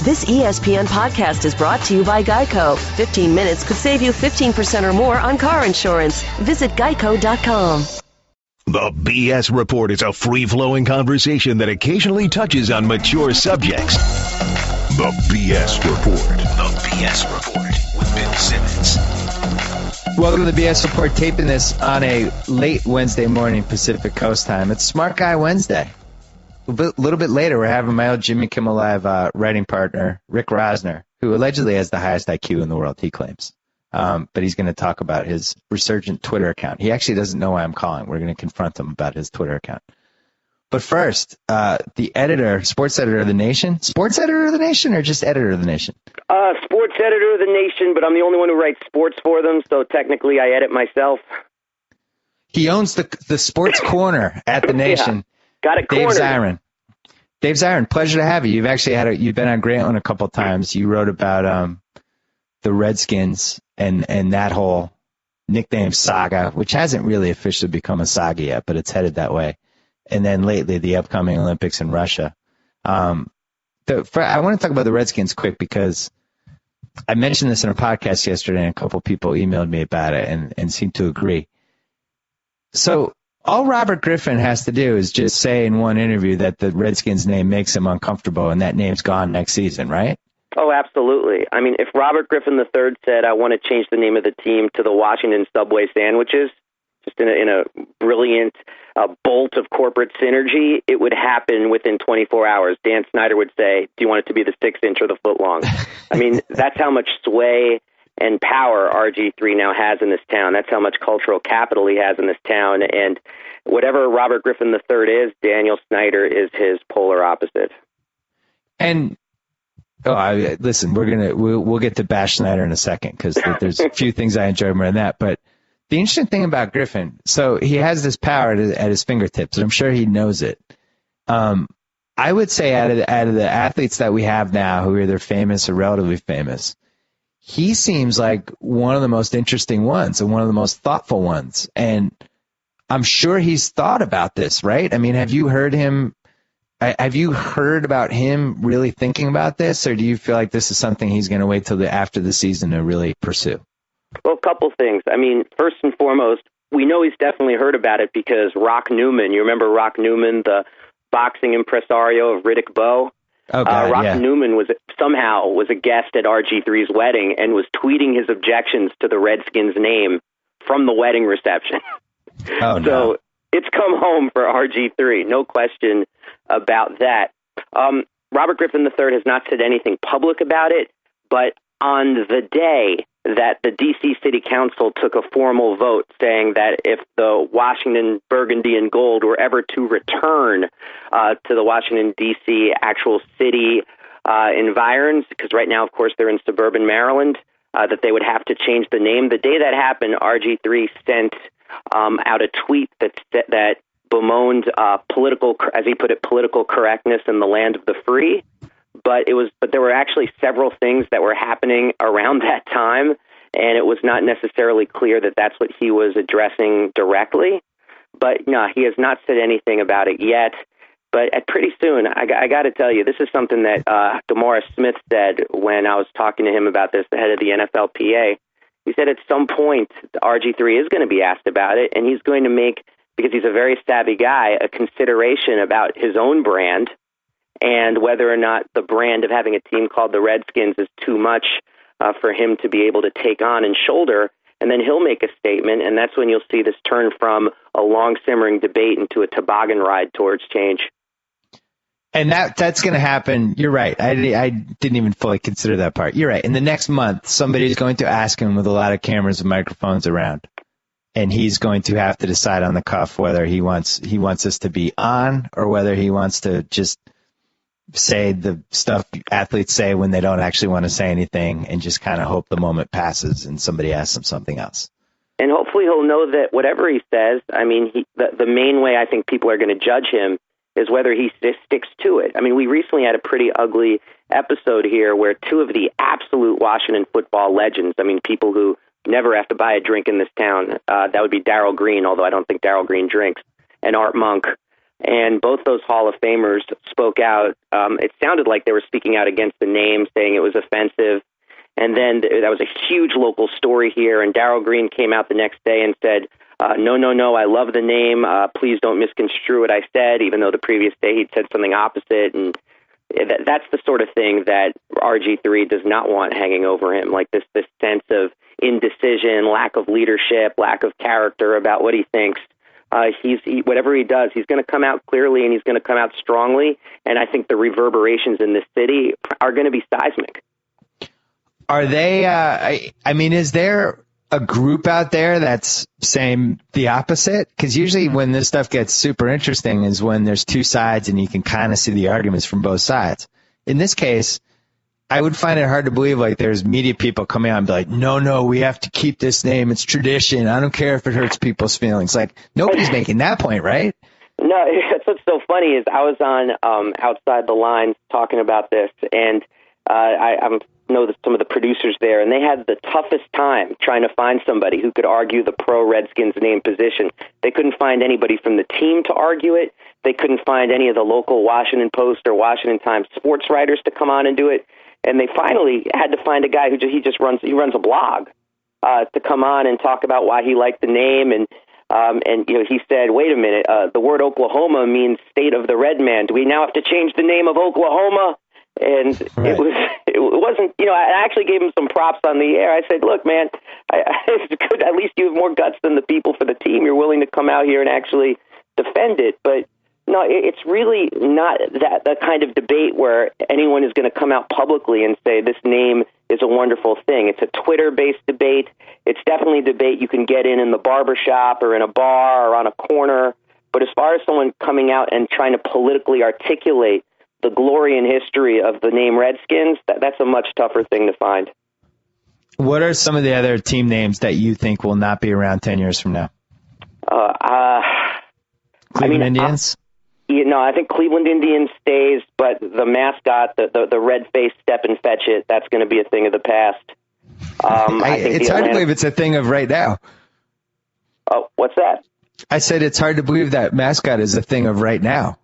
This ESPN podcast is brought to you by Geico. 15 minutes could save you 15% or more on car insurance. Visit geico.com. The BS Report is a free-flowing conversation that occasionally touches on mature subjects. The BS Report. The BS Report with Bill Simmons. Welcome to the BS Report, taping this on a late Wednesday morning Pacific Coast time. It's Smart Guy Wednesday. A little bit later, we're having my old Jimmy Kimmel Live writing partner, Rick Rosner, who allegedly has the highest IQ in the world, he claims. But he's going to talk about his resurgent Twitter account. He actually doesn't know why I'm calling. We're going to confront him about his Twitter account. But first, the editor, sports editor of the nation. Sports editor of the nation or just editor of the nation? Sports editor of the nation, but I'm the only one who writes sports for them, so technically I edit myself. He owns the sports corner at the nation. Yeah, got it Dave cornered. Zirin. Dave Zirin, pleasure to have you. You've actually you've been on Grantland a couple times. You wrote about the Redskins and that whole nickname saga, which hasn't really officially become a saga yet, but it's headed that way. And then lately, the upcoming Olympics in Russia. I want to talk about the Redskins quick because I mentioned this in a podcast yesterday, and a couple people emailed me about it and seemed to agree. So all Robert Griffin has to do is just say in one interview that the Redskins name makes him uncomfortable, and that name's gone next season, right? Oh, absolutely. I mean, if Robert Griffin III said, I want to change the name of the team to the Washington Subway Sandwiches, just in a brilliant bolt of corporate synergy, it would happen within 24 hours. Dan Snyder would say, do you want it to be the 6 inch or the foot long? I mean, that's how much sway and power RG3 now has in this town. That's how much cultural capital he has in this town. And whatever Robert Griffin III is, Daniel Snyder is his polar opposite. And listen, we'll get to bash Snyder in a second because there's a few things I enjoy more than that. But the interesting thing about Griffin, so he has this power at his fingertips, and I'm sure he knows it. I would say out of the athletes that we have now who are either famous or relatively famous, he seems like one of the most interesting ones and one of the most thoughtful ones. And I'm sure he's thought about this, right? I mean, have you heard about him really thinking about this, or do you feel like this is something he's going to wait till after the season to really pursue? Well, a couple things. I mean, first and foremost, we know he's definitely heard about it because Rock Newman, you remember Rock Newman, the boxing impresario of Riddick Bowe? Oh, God, Rock Newman was a guest at RG3's wedding and was tweeting his objections to the Redskins name from the wedding reception. Oh, no. So it's come home for RG3, no question about that. Robert Griffin III has not said anything public about it, but on the day that the D.C. City Council took a formal vote saying that if the Washington Burgundy and Gold were ever to return to the Washington, D.C. actual city environs, because right now, of course, they're in suburban Maryland, that they would have to change the name. The day that happened, RG3 sent out a tweet that bemoaned political, as he put it, political correctness in the land of the free. But there were actually several things that were happening around that time, and it was not necessarily clear that that's what he was addressing directly. But no, he has not said anything about it yet. But pretty soon, I got to tell you, this is something that DeMaurice Smith said when I was talking to him about this, the head of the NFLPA. He said at some point, RG3 is going to be asked about it, and he's going to make, because he's a very savvy guy, a consideration about his own brand and whether or not the brand of having a team called the Redskins is too much for him to be able to take on and shoulder. And then he'll make a statement, and that's when you'll see this turn from a long simmering debate into a toboggan ride towards change. And that's going to happen. You're right. I didn't even fully consider that part. You're right. In the next month, somebody's going to ask him with a lot of cameras and microphones around, and he's going to have to decide on the cuff whether he wants us to be on or whether he wants to just say the stuff athletes say when they don't actually want to say anything and just kind of hope the moment passes and somebody asks him something else. And hopefully he'll know that whatever he says, I mean, the main way I think people are going to judge him is whether he sticks to it. I mean, we recently had a pretty ugly episode here where two of the absolute Washington football legends, I mean, people who never have to buy a drink in this town, that would be Darryl Green, although I don't think Darryl Green drinks, and Art Monk, And both those Hall of Famers spoke out. It sounded like they were speaking out against the name, saying it was offensive. And then that was a huge local story here. And Darryl Green came out the next day and said, no, I love the name. Please don't misconstrue what I said, even though the previous day he'd said something opposite. And that's the sort of thing that RG3 does not want hanging over him, like this sense of indecision, lack of leadership, lack of character about what he thinks. Whatever he does, he's going to come out clearly and he's going to come out strongly. And I think the reverberations in this city are going to be seismic. Are they, is there a group out there that's saying the opposite? Because usually when this stuff gets super interesting is when there's two sides and you can kind of see the arguments from both sides. In this case, I would find it hard to believe like there's media people coming out and be like, no, we have to keep this name. It's tradition. I don't care if it hurts people's feelings. Like nobody's making that point, right? No, that's what's so funny is I was on Outside the Lines talking about this, and I know that some of the producers there, and they had the toughest time trying to find somebody who could argue the pro-Redskins name position. They couldn't find anybody from the team to argue it. They couldn't find any of the local Washington Post or Washington Times sports writers to come on and do it. And they finally had to find a guy who runs a blog to come on and talk about why he liked the name. And he said, wait a minute, the word Oklahoma means state of the red man. Do we now have to change the name of Oklahoma? And right. It wasn't, I actually gave him some props on the air. I said, look, man, it's good. At least you have more guts than the people for the team. You're willing to come out here and actually defend it. But no, it's really not that kind of debate where anyone is going to come out publicly and say this name is a wonderful thing. It's a Twitter-based debate. It's definitely a debate you can get in the barbershop or in a bar or on a corner. But as far as someone coming out and trying to politically articulate the glory and history of the name Redskins, that's a much tougher thing to find. What are some of the other team names that you think will not be around 10 years from now? Cleveland Indians? I think Cleveland Indians stays, but the mascot, the red face step and fetch it, that's going to be a thing of the past. It's hard to believe it's a thing of right now. Oh, what's that? I said it's hard to believe that mascot is a thing of right now.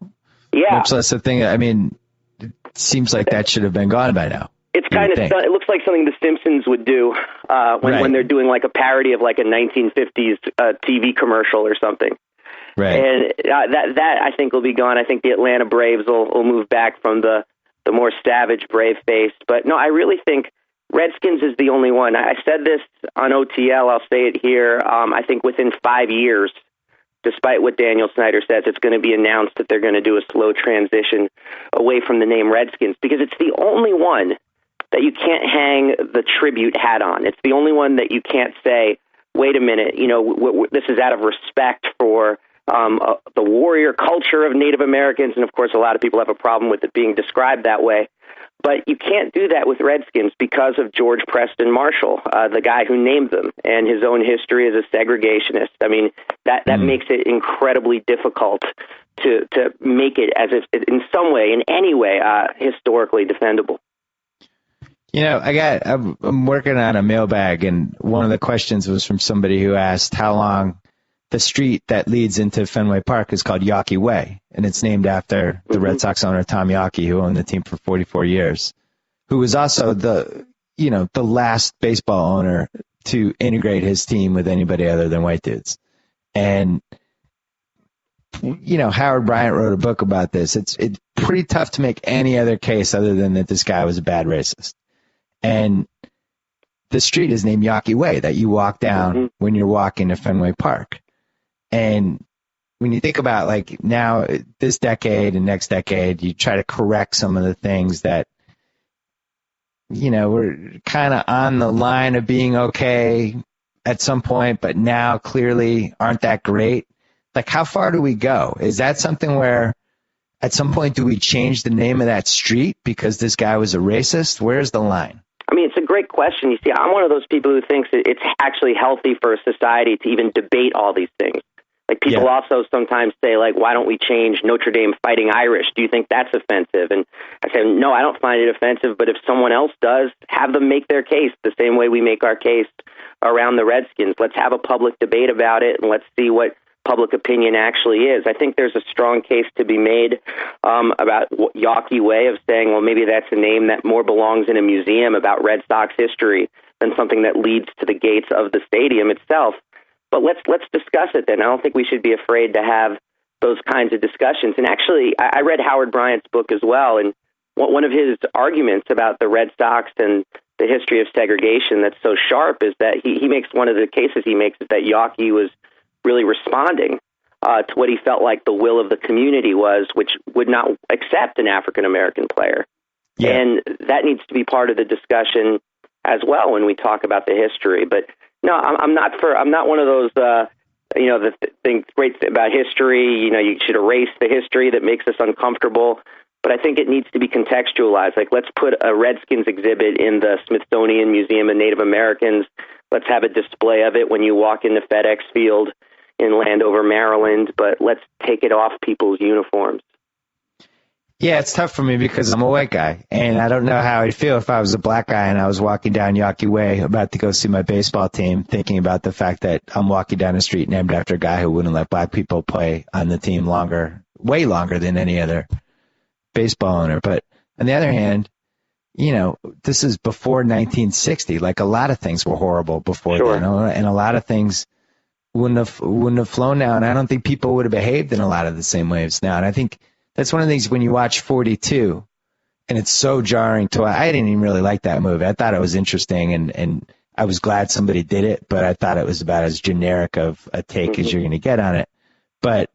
Yeah. Much less a thing. I mean, it seems like that should have been gone by now. It's kind of, it looks like something the Simpsons would do when they're doing like a parody of like a 1950s TV commercial or something. Right. And that I think will be gone. I think the Atlanta Braves will move back from the more savage brave face. But no, I really think Redskins is the only one. I said this on OTL. I'll say it here. I think within 5 years, despite what Daniel Snyder says, it's going to be announced that they're going to do a slow transition away from the name Redskins, because it's the only one that you can't hang the tribute hat on. It's the only one that you can't say, wait a minute, this is out of respect for the warrior culture of Native Americans. And of course, a lot of people have a problem with it being described that way. But you can't do that with Redskins because of George Preston Marshall, the guy who named them, and his own history as a segregationist. I mean, that makes it incredibly difficult to make it as if in some way, in any way, historically defendable. I'm working on a mailbag, and one of the questions was from somebody who asked how long the street that leads into Fenway Park is called Yawkey Way, and it's named after the Red Sox owner Tom Yawkey, who owned the team for 44 years, who was also the last baseball owner to integrate his team with anybody other than white dudes. And Howard Bryant wrote a book about this. It's pretty tough to make any other case other than that this guy was a bad racist. And the street is named Yawkey Way, that you walk down when you're walking to Fenway Park. And when you think about like now, this decade and next decade, you try to correct some of the things that, we're kind of on the line of being okay at some point, but now clearly aren't that great. Like, how far do we go? Is that something where at some point do we change the name of that street because this guy was a racist? Where's the line? I mean, it's a great question. You see, I'm one of those people who thinks that it's actually healthy for a society to even debate all these things. Like, people also sometimes say, like, why don't we change Notre Dame Fighting Irish? Do you think that's offensive? And I say, no, I don't find it offensive, but if someone else does, have them make their case the same way we make our case around the Redskins. Let's have a public debate about it, and let's see what public opinion actually is. I think there's a strong case to be made about Yawkey Way, of saying, well, maybe that's a name that more belongs in a museum about Red Sox history than something that leads to the gates of the stadium itself. But let's discuss it then. I don't think we should be afraid to have those kinds of discussions. And actually, I read Howard Bryant's book as well, and one of his arguments about the Red Sox and the history of segregation that's so sharp is that he makes, one of the cases he makes is that Yawkey was really responding to what he felt like the will of the community was, which would not accept an African-American player. Yeah. And that needs to be part of the discussion as well when we talk about the history. But no, I'm not one of those, the things great about history, you should erase the history that makes us uncomfortable. But I think it needs to be contextualized. Like, let's put a Redskins exhibit in the Smithsonian Museum of Native Americans. Let's have a display of it when you walk into FedEx Field in Landover, Maryland. But let's take it off people's uniforms. Yeah, it's tough for me because I'm a white guy, and I don't know how I'd feel if I was a black guy and I was walking down Yawkey Way about to go see my baseball team, thinking about the fact that I'm walking down a street named after a guy who wouldn't let black people play on the team way longer than any other baseball owner. But on the other hand, this is before 1960. Like, a lot of things were horrible before then, and a lot of things wouldn't have flown now. And I don't think people would have behaved in a lot of the same ways now. And I think that's one of the things when you watch 42, and it's so jarring I didn't even really like that movie. I thought it was interesting, and I was glad somebody did it, but I thought it was about as generic of a take as you're going to get on it. But,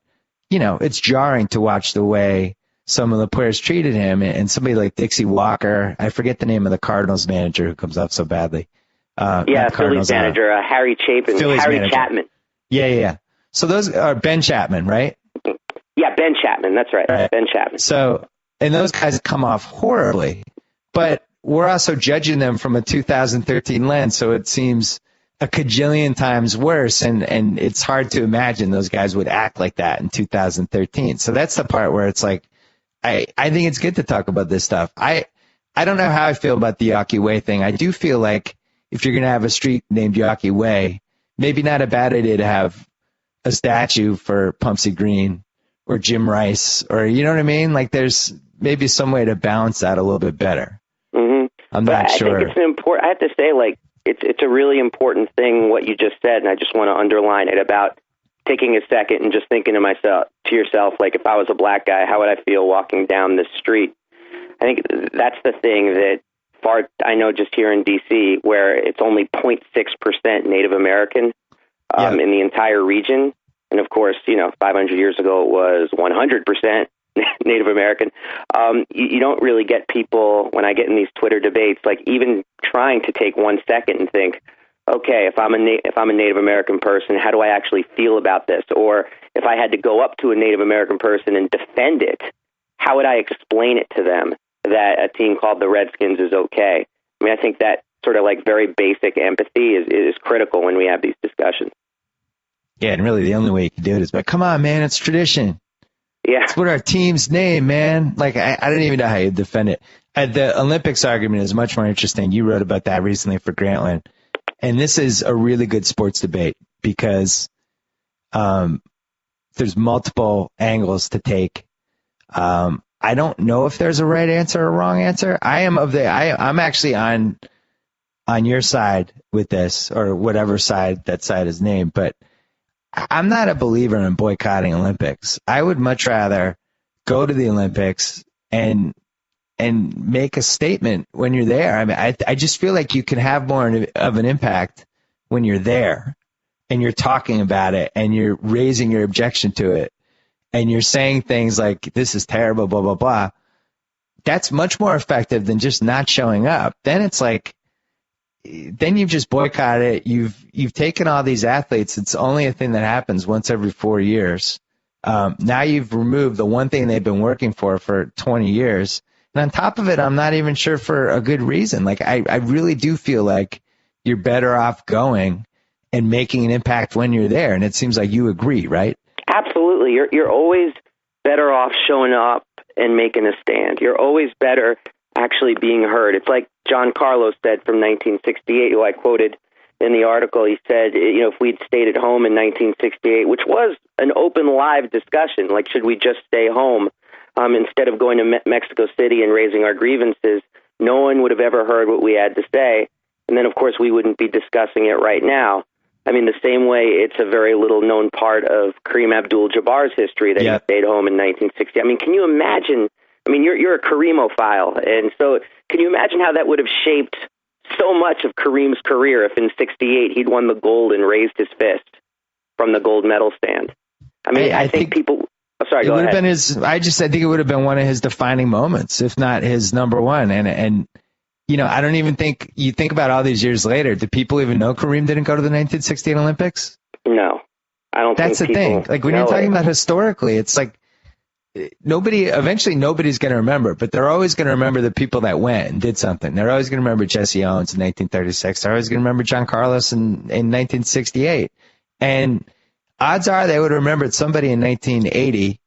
it's jarring to watch the way some of the players treated him, and somebody like Dixie Walker, I forget the name of the Cardinals manager who comes up so badly. Phillies manager, Harry Chapman. Yeah. So those are Ben Chapman, right? Yeah, Ben Chapman. That's right. Ben Chapman. So, and those guys come off horribly, but we're also judging them from a 2013 lens, so it seems a cajillion times worse, and it's hard to imagine those guys would act like that in 2013. So that's the part where it's like, I think it's good to talk about this stuff. I don't know how I feel about the Yawkey Way thing. I do feel like if you're going to have a street named Yawkey Way, maybe not a bad idea to have a statue for Pumpsy Green or Jim Rice, or you know what I mean? Like, there's maybe some way to balance that a little bit better. Mm-hmm. I'm not sure. I think it's important. I have to say, like, it's a really important thing what you just said, and I just want to underline it about taking a second and just thinking to yourself, like, if I was a black guy, how would I feel walking down this street? I think that's the thing that I know just here in D.C., where it's only 0.6% Native American in the entire region. And of course, 500 years ago, it was 100% Native American. You don't really get people, when I get in these Twitter debates, like even trying to take 1 second and think, okay, if I'm a Native American person, how do I actually feel about this? Or if I had to go up to a Native American person and defend it, how would I explain it to them that a team called the Redskins is okay? I mean, I think that sort of like very basic empathy is critical when we have these discussions. Yeah, and really the only way you can do it is, but come on, man, it's tradition. Yeah. It's what our team's name, man. Like, I don't even know how you defend it. The Olympics argument is much more interesting. You wrote about that recently for Grantland. And this is a really good sports debate because there's multiple angles to take. I don't know if there's a right answer or a wrong answer. I'm actually on your side with this, or whatever side that side is named, but I'm not a believer in boycotting Olympics. I would much rather go to the Olympics and make a statement when you're there. I mean, I just feel like you can have more of an impact when you're there and you're talking about it and you're raising your objection to it and you're saying things like, this is terrible, blah, blah, blah. That's much more effective than just not showing up. Then it's like, then you've just boycotted it. You've taken all these athletes. It's only a thing that happens once every 4 years. Now you've removed the one thing they've been working for 20 years. And on top of it, I'm not even sure for a good reason. Like, I really do feel like you're better off going and making an impact when you're there. And it seems like you agree, right? Absolutely. You're always better off showing up and making a stand. You're always better actually being heard. It's like John Carlos said from 1968, who I quoted in the article. He said, if we'd stayed at home in 1968, which was an open, live discussion, like, should we just stay home instead of going to Mexico City and raising our grievances, no one would have ever heard what we had to say. And then, of course, we wouldn't be discussing it right now. I mean, the same way it's a very little-known part of Kareem Abdul-Jabbar's history that he stayed home in 1960. I mean, can you imagine? I mean, you're a Kareemophile, and so can you imagine how that would have shaped so much of Kareem's career if in 68 he'd won the gold and raised his fist from the gold medal stand? I mean, I think people... Oh, sorry, go ahead. I think it would have been one of his defining moments, if not his number one. And I don't even think, you think about all these years later, do people even know Kareem didn't go to the 1968 Olympics? No, I don't think That's the thing. Like, when you're talking about historically, it's like eventually nobody's going to remember, but they're always going to remember the people that went and did something. They're always going to remember Jesse Owens in 1936. They're always going to remember John Carlos in 1968. And odds are they would have remembered somebody in 1980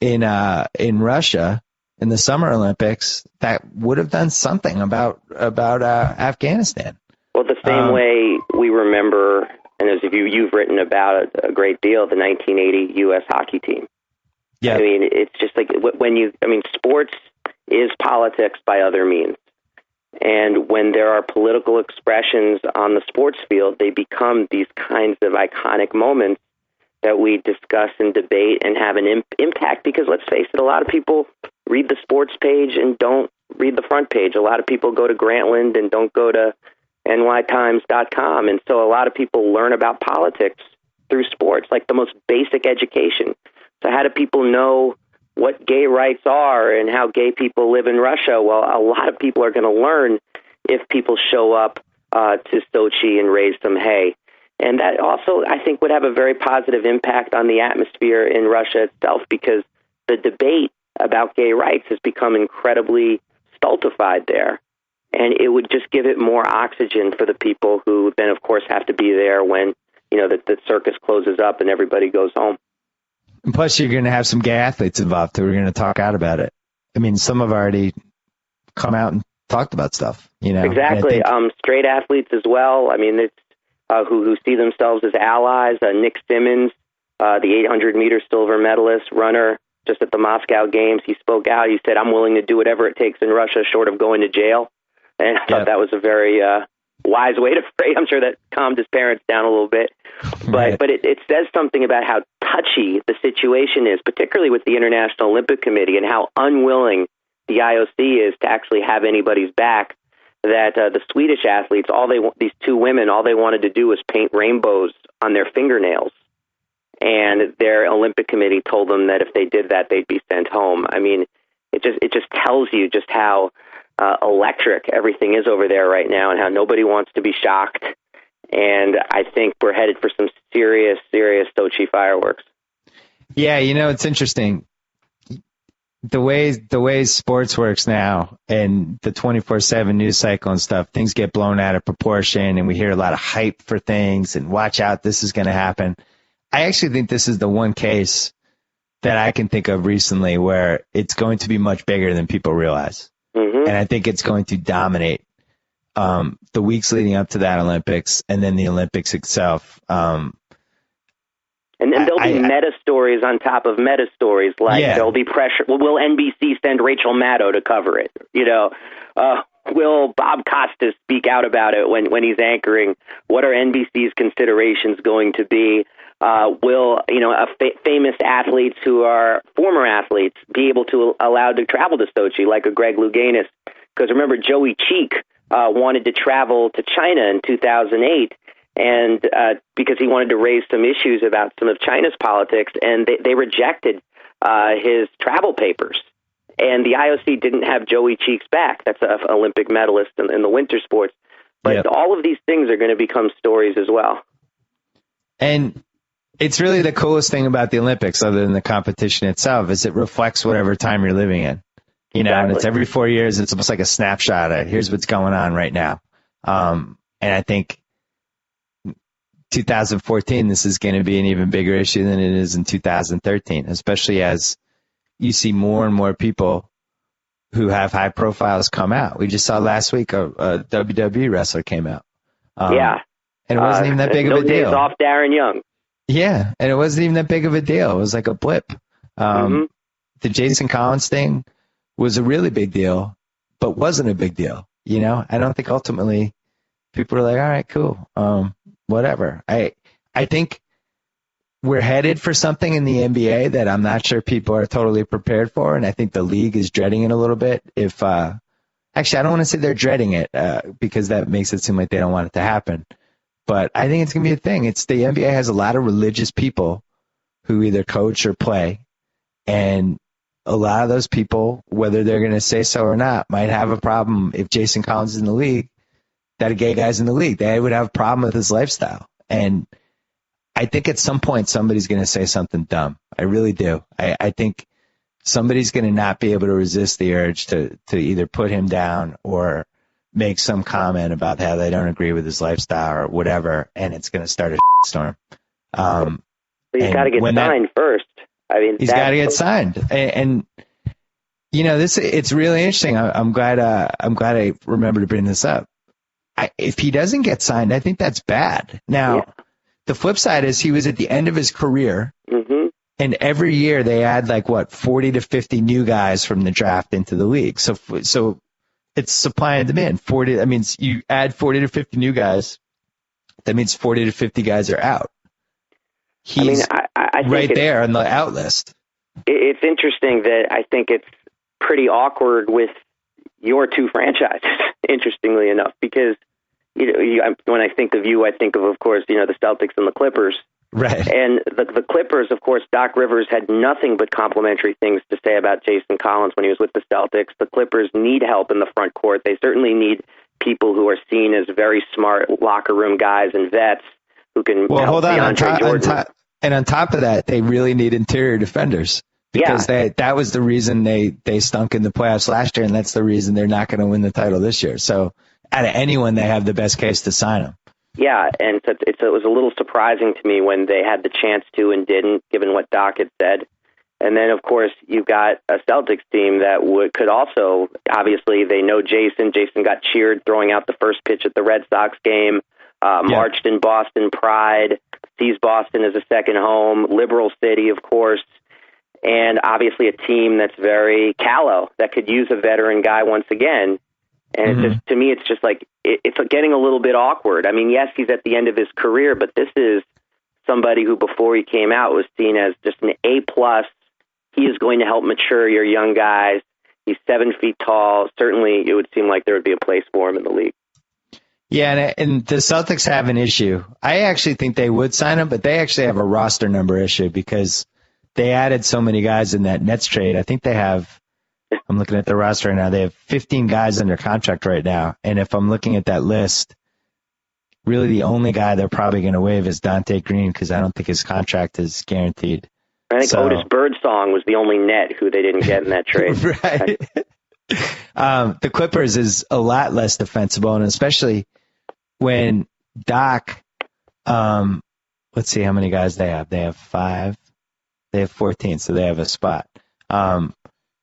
in Russia in the Summer Olympics that would have done something about Afghanistan. Well, the same way we remember, and as you've written about it a great deal, the 1980 U.S. hockey team. Yeah. I mean, it's just like sports is politics by other means. And when there are political expressions on the sports field, they become these kinds of iconic moments that we discuss and debate and have an impact. Because let's face it, a lot of people read the sports page and don't read the front page. A lot of people go to Grantland and don't go to nytimes.com. And so a lot of people learn about politics through sports, like the most basic education. So how do people know what gay rights are and how gay people live in Russia? Well, a lot of people are going to learn if people show up to Sochi and raise some hay. And that also, I think, would have a very positive impact on the atmosphere in Russia itself, because the debate about gay rights has become incredibly stultified there. And it would just give it more oxygen for the people who then, of course, have to be there when, the circus closes up and everybody goes home. And plus, you're going to have some gay athletes involved who are going to talk out about it. I mean, some have already come out and talked about stuff, Exactly. Straight athletes as well. I mean, it's who see themselves as allies. Nick Simmons, the 800-meter silver medalist runner, just at the Moscow Games, he spoke out. He said, "I'm willing to do whatever it takes in Russia, short of going to jail." And I thought that was a very wise way to phrase. I'm sure that calmed his parents down a little bit. But it says something about how touchy the situation is, particularly with the International Olympic Committee, and how unwilling the IOC is to actually have anybody's back. That the Swedish athletes, these two women, all they wanted to do was paint rainbows on their fingernails. And their Olympic Committee told them that if they did that, they'd be sent home. I mean, it just tells you just how electric everything is over there right now, and how nobody wants to be shocked. And I think we're headed for some serious Sochi fireworks. Yeah, it's interesting. The way sports works now, and the 24/7 news cycle and stuff, things get blown out of proportion, and we hear a lot of hype for things, and watch out, this is going to happen. I actually think this is the one case that I can think of recently where it's going to be much bigger than people realize. Mm-hmm. And I think it's going to dominate the weeks leading up to that Olympics, and then the Olympics itself. And then there'll be meta stories on top of meta stories, like there'll be pressure. Well, will NBC send Rachel Maddow to cover it? Will Bob Costas speak out about it when he's anchoring? What are NBC's considerations going to be? Will famous athletes who are former athletes be able to allowed to travel to Sochi, like a Greg Louganis? Because remember, Joey Cheek wanted to travel to China in 2008. And because he wanted to raise some issues about some of China's politics, and they rejected his travel papers. And the IOC didn't have Joey Cheek's back. That's an Olympic medalist in the winter sports. But all of these things are going to become stories as well. And it's really the coolest thing about the Olympics, other than the competition itself, is it reflects whatever time you're living in. And it's every 4 years. It's almost like a snapshot of here's what's going on right now. And I think 2014, this is going to be an even bigger issue than it is in 2013, especially as you see more and more people who have high profiles come out. We just saw last week a WWE wrestler came out. Yeah. And it wasn't even that big of a deal. No days off Darren Young. Yeah, and it wasn't even that big of a deal. It was like a blip. The Jason Collins thing was a really big deal, but wasn't a big deal. You know, I don't think ultimately people are like, all right, cool, whatever. I think we're headed for something in the NBA that I'm not sure people are totally prepared for, and I think the league is dreading it a little bit. Actually, I don't want to say they're dreading it because that makes it seem like they don't want it to happen. But I think it's going to be a thing. The NBA has a lot of religious people who either coach or play, and a lot of those people, whether they're going to say so or not, might have a problem if Jason Collins is in the league, that a gay guy's in the league. They would have a problem with his lifestyle. And I think at some point somebody's going to say something dumb. I really do. I think somebody's going to not be able to resist the urge to either put him down or make some comment about how they don't agree with his lifestyle or whatever, and it's going to start a storm. He's got to get signed first. I mean, he's got to get signed, and you know it's really interesting. I'm glad I remembered to bring this up. If he doesn't get signed, I think that's bad. Now, the flip side is he was at the end of his career, and every year they add 40 to 50 new guys from the draft into the league. So it's supply and demand. That means you add 40 to 50 new guys. That means 40 to 50 guys are out. He's I think right there on the out list. It's interesting that I think it's pretty awkward with your two franchises, interestingly enough, because when I think of you, I think of course, the Celtics and the Clippers. Right. And the Clippers, of course, Doc Rivers had nothing but complimentary things to say about Jason Collins when he was with the Celtics. The Clippers need help in the front court. They certainly need people who are seen as very smart locker room guys and vets who can help DeAndre Jordan. And on top of that, they really need interior defenders because that was the reason they stunk in the playoffs last year, and that's the reason they're not going to win the title this year. So out of anyone, they have the best case to sign him. Yeah, and it was a little surprising to me when they had the chance to and didn't, given what Doc had said. And then, of course, you've got a Celtics team that could also, obviously, they know Jason. Jason got cheered throwing out the first pitch at the Red Sox game, marched in Boston pride, sees Boston as a second home, liberal city, of course, and obviously a team that's very callow, that could use a veteran guy once again. And it's just, to me, it's just it's getting a little bit awkward. I mean, yes, he's at the end of his career, but this is somebody who before he came out was seen as just an A+. He is going to help mature your young guys. He's 7 feet tall. Certainly, it would seem like there would be a place for him in the league. Yeah, and the Celtics have an issue. I actually think they would sign him, but they actually have a roster number issue because they added so many guys in that Nets trade. I think they have, I'm looking at the roster right now, they have 15 guys under contract right now. And if I'm looking at that list, really the only guy they're probably going to waive is Dante Green because I don't think his contract is guaranteed. I think Otis Birdsong was the only net who they didn't get in that trade. Right. The Clippers is a lot less defensible, and especially when Doc, let's see how many guys they have. They have 5. They have 14, so they have a spot.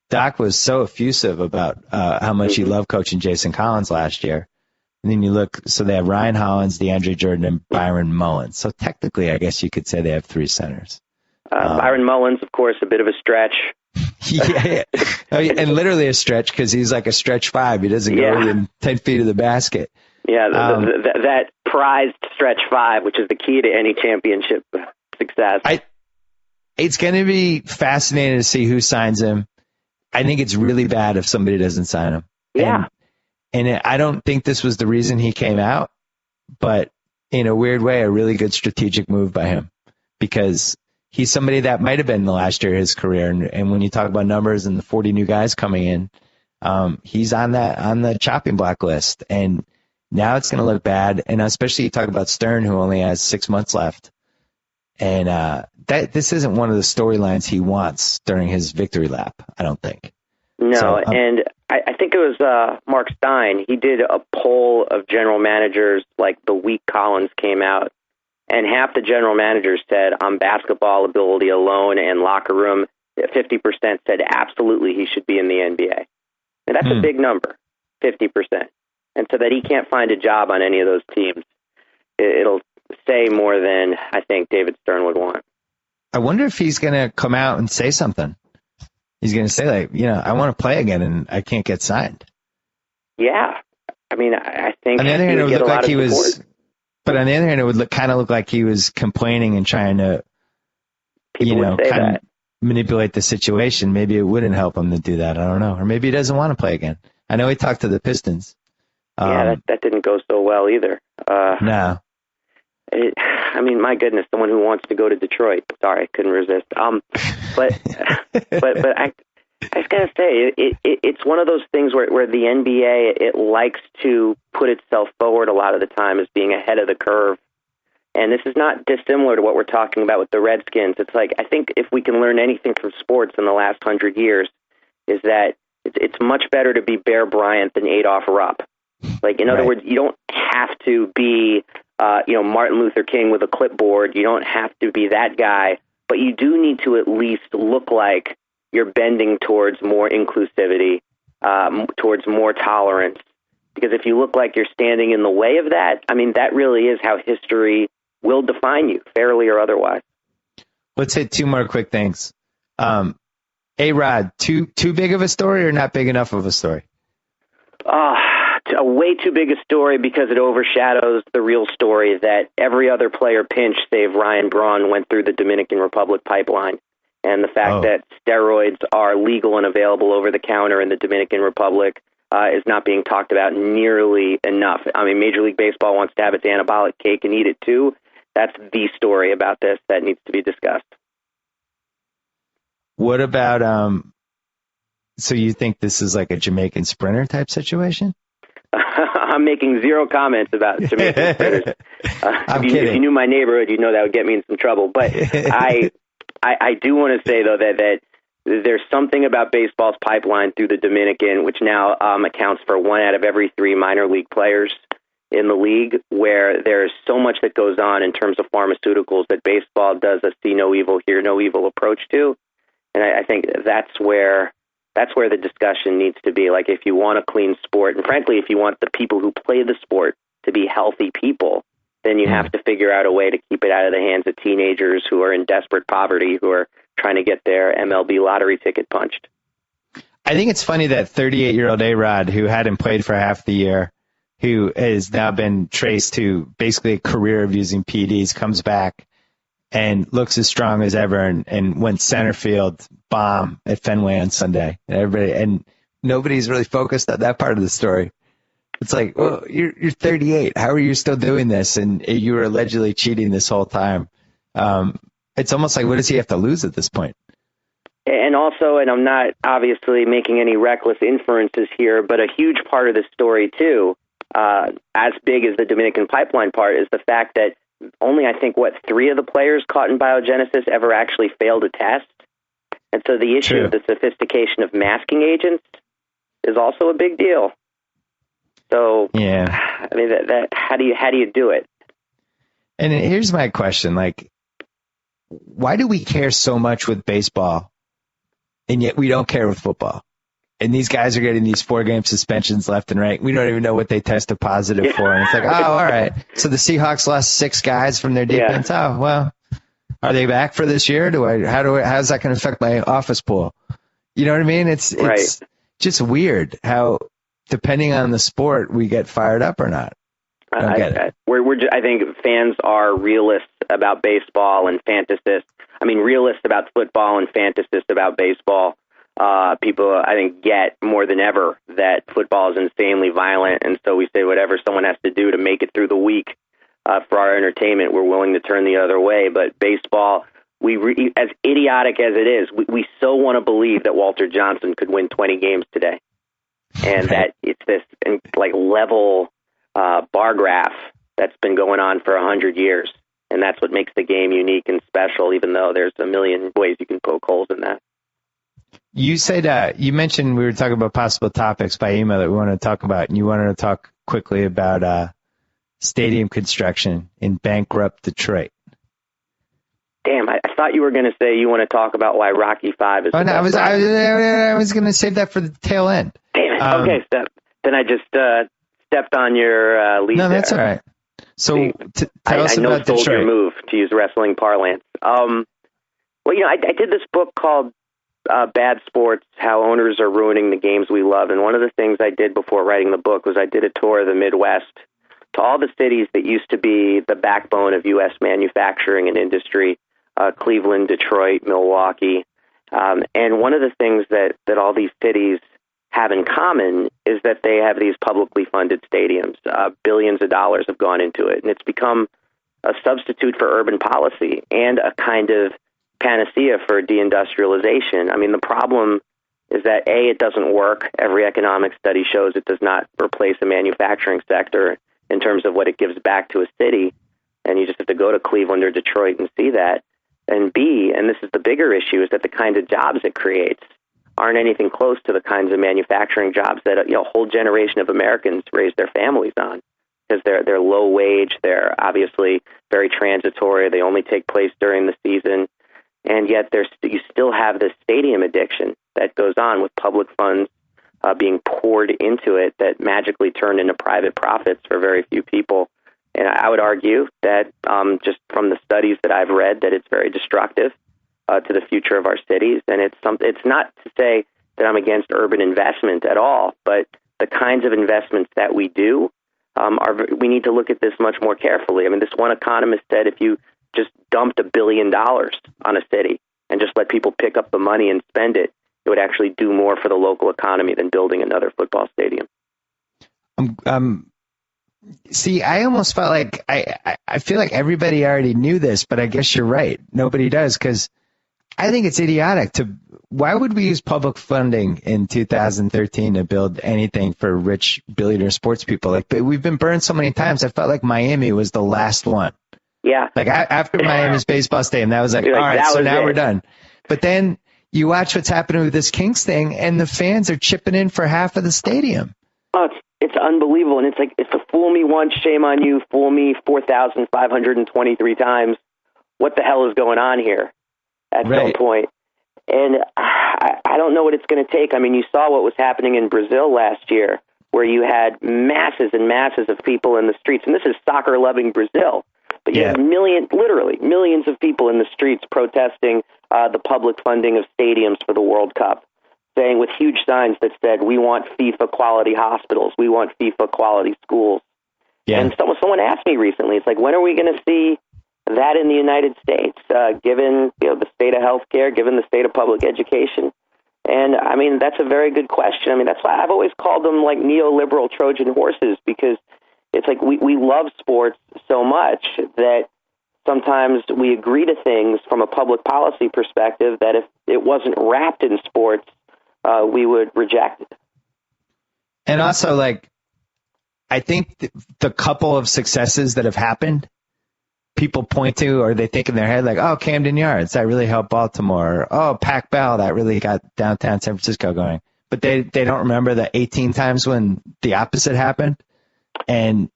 Doc was so effusive about how much he loved coaching Jason Collins last year. And then you look, so they have Ryan Hollins, DeAndre Jordan, and Byron Mullins. So technically, I guess you could say they have 3 centers. Byron Mullins, of course, a bit of a stretch. Yeah. And literally a stretch because he's like a stretch 5. He doesn't go within 10 feet of the basket. Yeah, that prized stretch 5, which is the key to any championship success. It's going to be fascinating to see who signs him. I think it's really bad if somebody doesn't sign him. Yeah. And I don't think this was the reason he came out, but in a weird way, a really good strategic move by him because he's somebody that might have been the last year of his career. And when you talk about numbers and the 40 new guys coming in, he's on the chopping block list. And now it's going to look bad. And especially you talk about Stern, who only has 6 months left. And this isn't one of the storylines he wants during his victory lap, I don't think. No, and I think it was Mark Stein. He did a poll of general managers like the week Collins came out, and half the general managers said on basketball ability alone and locker room, 50% said absolutely he should be in the NBA. And that's a big number, 50%. And so that he can't find a job on any of those teams, it'll say more than I think David Stern would want. I wonder if he's going to come out and say something. He's going to say, like, I want to play again and I can't get signed. Yeah. I mean, I think on the other hand, it would look like he was, but on the other hand, it would kind of look like he was complaining and trying to, kind of manipulate the situation. Maybe it wouldn't help him to do that. I don't know. Or maybe he doesn't want to play again. I know he talked to the Pistons. That didn't go so well either. No. I mean, my goodness, someone who wants to go to Detroit. Sorry, I couldn't resist. But I was gonna say it's one of those things where the NBA it likes to put itself forward a lot of the time as being ahead of the curve, and this is not dissimilar to what we're talking about with the Redskins. It's like I think if we can learn anything from sports in the last 100 years, is that it's much better to be Bear Bryant than Adolph Rupp. Like in other words, you don't have to be Martin Luther King with a clipboard. You don't have to be that guy, but you do need to at least look like you're bending towards more inclusivity, towards more tolerance. Because if you look like you're standing in the way of that, I mean, that really is how history will define you, fairly or otherwise. Let's hit two more quick things. A-Rod, too big of a story or not big enough of a story? A way too big a story because it overshadows the real story that every other player pinched, save Ryan Braun, went through the Dominican Republic pipeline. And the fact that steroids are legal and available over the counter in the Dominican Republic is not being talked about nearly enough. I mean, Major League Baseball wants to have its anabolic cake and eat it too. That's the story about this that needs to be discussed. What about, so you think this is like a Jamaican Sprinter type situation? I'm making zero comments about Jamaican Sprinters. If you knew my neighborhood, you'd know that would get me in some trouble. But I do want to say, though, that there's something about baseball's pipeline through the Dominican, which now accounts for 1 out of every 3 minor league players in the league, where there's so much that goes on in terms of pharmaceuticals that baseball does a see no evil, hear no evil approach to. And I think that's where the discussion needs to be. Like, if you want a clean sport, and frankly, if you want the people who play the sport to be healthy people, then you have to figure out a way to keep it out of the hands of teenagers who are in desperate poverty, who are trying to get their MLB lottery ticket punched. I think it's funny that 38-year-old A-Rod, who hadn't played for half the year, who has now been traced to basically a career of using PEDs, comes back and looks as strong as ever and went center field bomb at Fenway on Sunday. And nobody's really focused on that part of the story. It's like, well, you're 38. How are you still doing this? And you were allegedly cheating this whole time. It's almost like, what does he have to lose at this point? And also, and I'm not obviously making any reckless inferences here, but a huge part of the story, too, as big as the Dominican pipeline part, is the fact that only, I think, 3 of the players caught in biogenesis ever actually failed a test. And so the issue of the sophistication of masking agents is also a big deal. So, I mean, that how do you do it? And here's my question: like, why do we care so much with baseball, and yet we don't care with football? And these guys are getting these 4-game suspensions left and right. We don't even know what they tested positive for. And it's like, oh, all right. So the Seahawks lost 6 guys from their defense. Yeah. Oh, well, are they back for this year? How's that going to affect my office pool? You know what I mean? It's just weird how, depending on the sport, we get fired up or not. I get it. I think fans are realists about baseball and fantasists. I mean, realists about football and fantasists about baseball. People, I think, get more than ever that football is insanely violent, and so we say whatever someone has to do to make it through the week for our entertainment, we're willing to turn the other way. But baseball, as idiotic as it is, we so want to believe that Walter Johnson could win 20 games today, and that it's this level bar graph that's been going on for 100 years, and that's what makes the game unique and special, even though there's a million ways you can poke holes in that. You said, you mentioned we were talking about possible topics by email that we wanted to talk about, and you wanted to talk quickly about stadium construction in bankrupt Detroit. Damn, I thought you were going to say you want to talk about why Rocky V is the best. I was going to save that for the tail end. Damn it. Okay, then I just stepped on your lead. No, that's all right. So tell us about Detroit. Your move, to use wrestling parlance. Well, I did this book called Bad Sports, How Owners Are Ruining the Games We Love. And one of the things I did before writing the book was I did a tour of the Midwest to all the cities that used to be the backbone of U.S. manufacturing and industry, Cleveland, Detroit, Milwaukee. And one of the things that all these cities have in common is that they have these publicly funded stadiums. Billions of dollars have gone into it, and it's become a substitute for urban policy and a kind of panacea for deindustrialization. I mean, the problem is that, A, it doesn't work. Every economic study shows it does not replace the manufacturing sector in terms of what it gives back to a city, and you just have to go to Cleveland or Detroit and see that. And B, and this is the bigger issue, is that the kinds of jobs it creates aren't anything close to the kinds of manufacturing jobs that a whole generation of Americans raise their families on, because they're low wage, they're obviously very transitory, they only take place during the season, and yet you still have this stadium addiction that goes on with public funds being poured into it that magically turn into private profits for very few people. And I would argue that just from the studies that I've read, that it's very destructive to the future of our cities. And it's not to say that I'm against urban investment at all, but the kinds of investments that we do, we need to look at this much more carefully. I mean, this one economist said if you just dumped $1 billion on a city and just let people pick up the money and spend it, it would actually do more for the local economy than building another football stadium. See, I almost felt like I feel like everybody already knew this, but I guess you're right. Nobody does, because I think it's idiotic why would we use public funding in 2013 to build anything for rich billionaire sports people? Like, we've been burned so many times. I felt like Miami was the last one. Yeah. Like after Miami's baseball stadium, that was like, all right, so now we're done. But then you watch what's happening with this Kings thing, and the fans are chipping in for half of the stadium. Oh, it's unbelievable. And it's like, it's a fool me once, shame on you, fool me 4,523 times. What the hell is going on here at some point? And I don't know what it's going to take. I mean, you saw what was happening in Brazil last year, where you had masses and masses of people in the streets. And this is soccer-loving Brazil. But you had literally millions of people in the streets protesting the public funding of stadiums for the World Cup, saying with huge signs that said, we want FIFA-quality hospitals, we want FIFA-quality schools. Yeah. And someone asked me recently, it's like, when are we going to see that in the United States, given the state of healthcare, given the state of public education? And, I mean, that's a very good question. I mean, that's why I've always called them like neoliberal Trojan horses, because it's like we love sports so much that sometimes we agree to things from a public policy perspective that if it wasn't wrapped in sports, we would reject it. And also, like, I think the couple of successes that have happened, people point to, or they think in their head, like, oh, Camden Yards, that really helped Baltimore. Or, oh, Pac Bell, that really got downtown San Francisco going. But they don't remember the 18 times when the opposite happened. And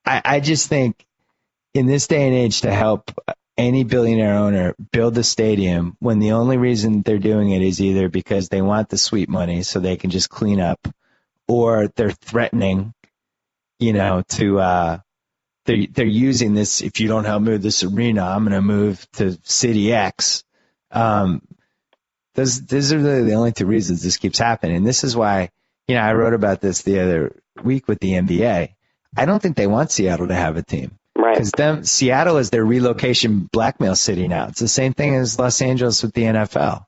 I just think in this day and age, to help any billionaire owner build a stadium when the only reason they're doing it is either because they want the sweet money so they can just clean up, or they're threatening, they're using this, if you don't help move this arena, I'm going to move to City X. Those are really the only two reasons this keeps happening. And this is why, I wrote about this the other week with the NBA. I don't think they want Seattle to have a team. Right. Because Seattle is their relocation blackmail city now. It's the same thing as Los Angeles with the NFL.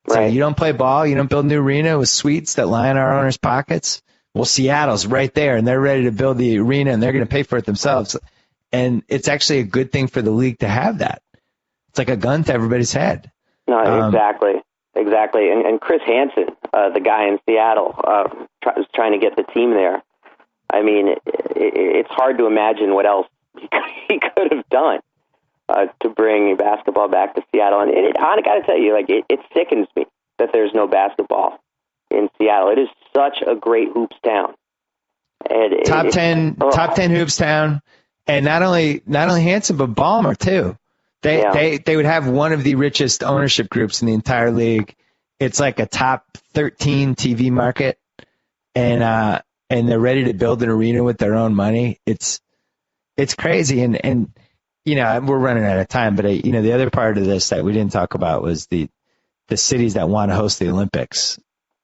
So right. You don't play ball, you don't build a new arena with suites that line our owners' pockets. Well, Seattle's right there, and they're ready to build the arena, and they're going to pay for it themselves. And it's actually a good thing for the league to have that. It's like a gun to everybody's head. No, exactly. And Chris Hansen, the guy in Seattle, was trying to get the team there. I mean, it's hard to imagine what else he could have done to bring basketball back to Seattle. And I got to tell you, like, it sickens me that there's no basketball in Seattle. It is such a great hoops town. And top 10 hoops town, and not only Hansen but Ballmer too. They would have one of the richest ownership groups in the entire league. It's like a top 13 TV market, and they're ready to build an arena with their own money. It's crazy, and we're running out of time, but the other part of this that we didn't talk about was the cities that want to host the Olympics.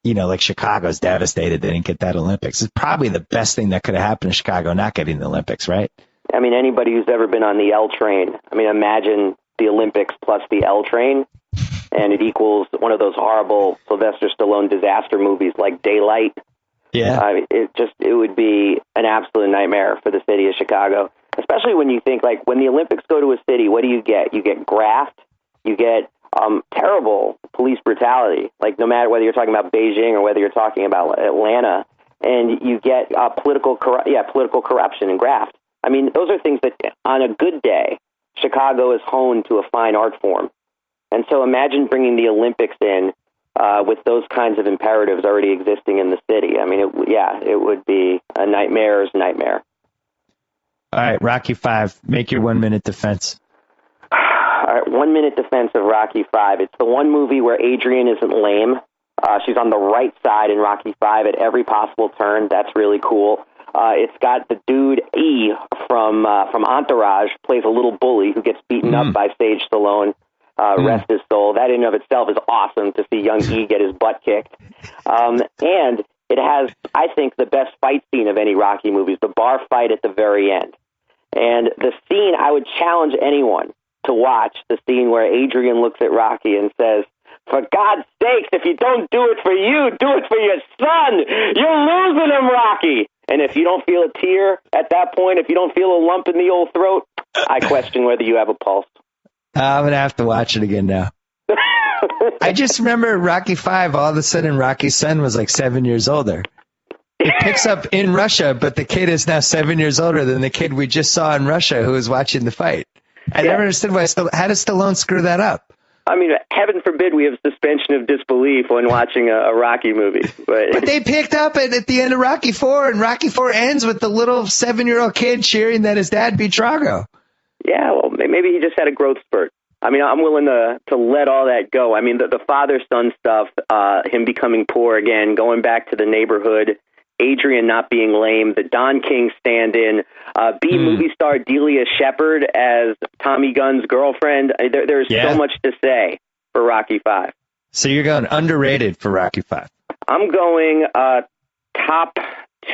Like Chicago's devastated they didn't get that Olympics. It's probably the best thing that could have happened to Chicago not getting the Olympics, right? I mean, anybody who's ever been on the L train, imagine the Olympics plus the L train, and it equals one of those horrible Sylvester Stallone disaster movies like Daylight. Yeah. It would be an absolute nightmare for the city of Chicago, especially when you think, like, when the Olympics go to a city, what do you get? You get graft, you get terrible police brutality, like no matter whether you're talking about Beijing or whether you're talking about Atlanta, and you get political corruption and graft. I mean, those are things that on a good day, Chicago is honed to a fine art form. And so imagine bringing the Olympics in with those kinds of imperatives already existing in the city. I mean, it would be a nightmare's nightmare. All right, Rocky V, make your 1 minute defense. All right, 1 minute defense of Rocky V. It's the one movie where Adrian isn't lame. She's on the right side in Rocky V at every possible turn. That's really cool. It's got the dude E from Entourage, plays a little bully who gets beaten up by Sage Stallone. Rest his soul. That in and of itself is awesome to see young E get his butt kicked. And it has, I think, the best fight scene of any Rocky movies, the bar fight at the very end. And the scene, I would challenge anyone to watch the scene where Adrian looks at Rocky and says, "For God's sakes, if you don't do it for you, do it for your son. You're losing him, Rocky." And if you don't feel a tear at that point, if you don't feel a lump in the old throat, I question whether you have a pulse. I'm going to have to watch it again now. I just remember Rocky V, all of a sudden Rocky's son was like 7 years older. It picks up in Russia, but the kid is now 7 years older than the kid we just saw in Russia who was watching the fight. I never understood how does Stallone screw that up? I mean, heaven forbid we have suspension of disbelief when watching a Rocky movie. But they picked up at the end of Rocky IV, and Rocky IV ends with the little 7-year-old kid cheering that his dad beat Drago. Yeah, well, maybe he just had a growth spurt. I mean, I'm willing to let all that go. I mean, the father-son stuff, him becoming poor again, going back to the neighborhood, Adrian not being lame, the Don King stand-in, movie star Delia Shepard as Tommy Gunn's girlfriend. There's so much to say for Rocky V. So you're going underrated for Rocky V. I'm going top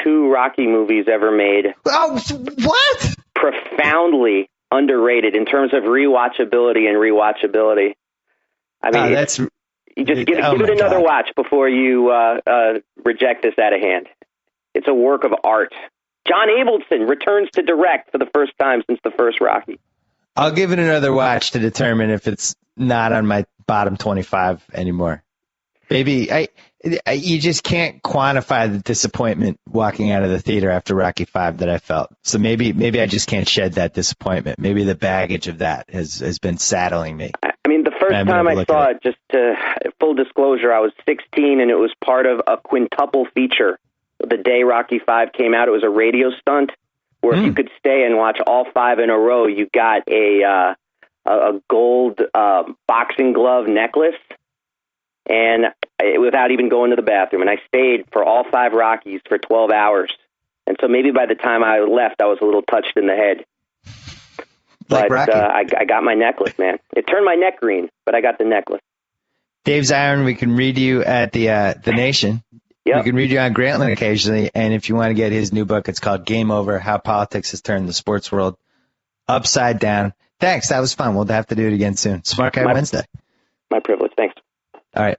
2 Rocky movies ever made. Oh, what? Profoundly underrated in terms of rewatchability. I mean, you just give it another watch before you reject this out of hand. It's a work of art. John Abelson returns to direct for the first time since the first Rocky. I'll give it another watch to determine if it's not on my bottom 25 anymore. Maybe you just can't quantify the disappointment walking out of the theater after Rocky V that I felt. So maybe I just can't shed that disappointment. Maybe the baggage of that has been saddling me. I mean, the first time I saw it, just to full disclosure, I was 16 and it was part of a quintuple feature. The day Rocky V came out, it was a radio stunt where if you could stay and watch all 5 in a row, you got a gold boxing glove necklace. And without even going to the bathroom. And I stayed for all 5 Rockies for 12 hours. And so maybe by the time I left, I was a little touched in the head. But I got my necklace, man. It turned my neck green, but I got the necklace. Dave Zirin, we can read you at the Nation. Yep. We can read you on Grantland occasionally. And if you want to get his new book, it's called Game Over, How Politics Has Turned the Sports World Upside Down. Thanks. That was fun. We'll have to do it again soon. Smart Guy Wednesday. My privilege. Thanks. All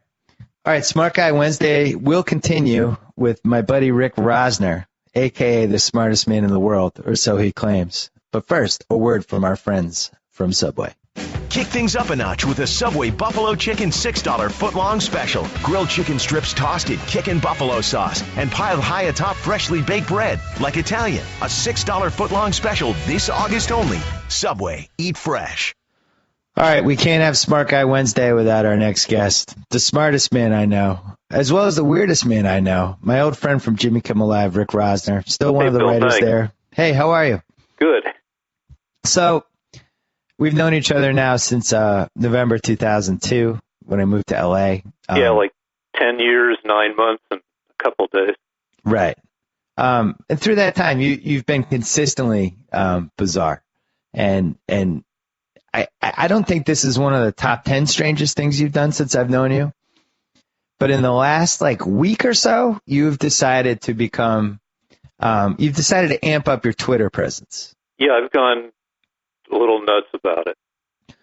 right, Smart Guy Wednesday will continue with my buddy Rick Rosner, a.k.a. the smartest man in the world, or so he claims. But first, a word from our friends from Subway. Kick things up a notch with a Subway Buffalo Chicken $6 footlong special. Grilled chicken strips tossed in kickin' buffalo sauce and piled high atop freshly baked bread like Italian. A $6 footlong special this August only. Subway, eat fresh. All right, we can't have Smart Guy Wednesday without our next guest, the smartest man I know, as well as the weirdest man I know, my old friend from Jimmy Kimmel Live, Rick Rosner, still one of the writers there. Hey, how are you? Good. So, we've known each other now since November 2002 when I moved to L.A. Like 10 years, 9 months, and a couple days. Right. And through that time, you've been consistently bizarre. And I don't think this is one of the top 10 strangest things you've done since I've known you. But in the last week or so, you've decided to amp up your Twitter presence. Yeah, I've gone a little nuts about it.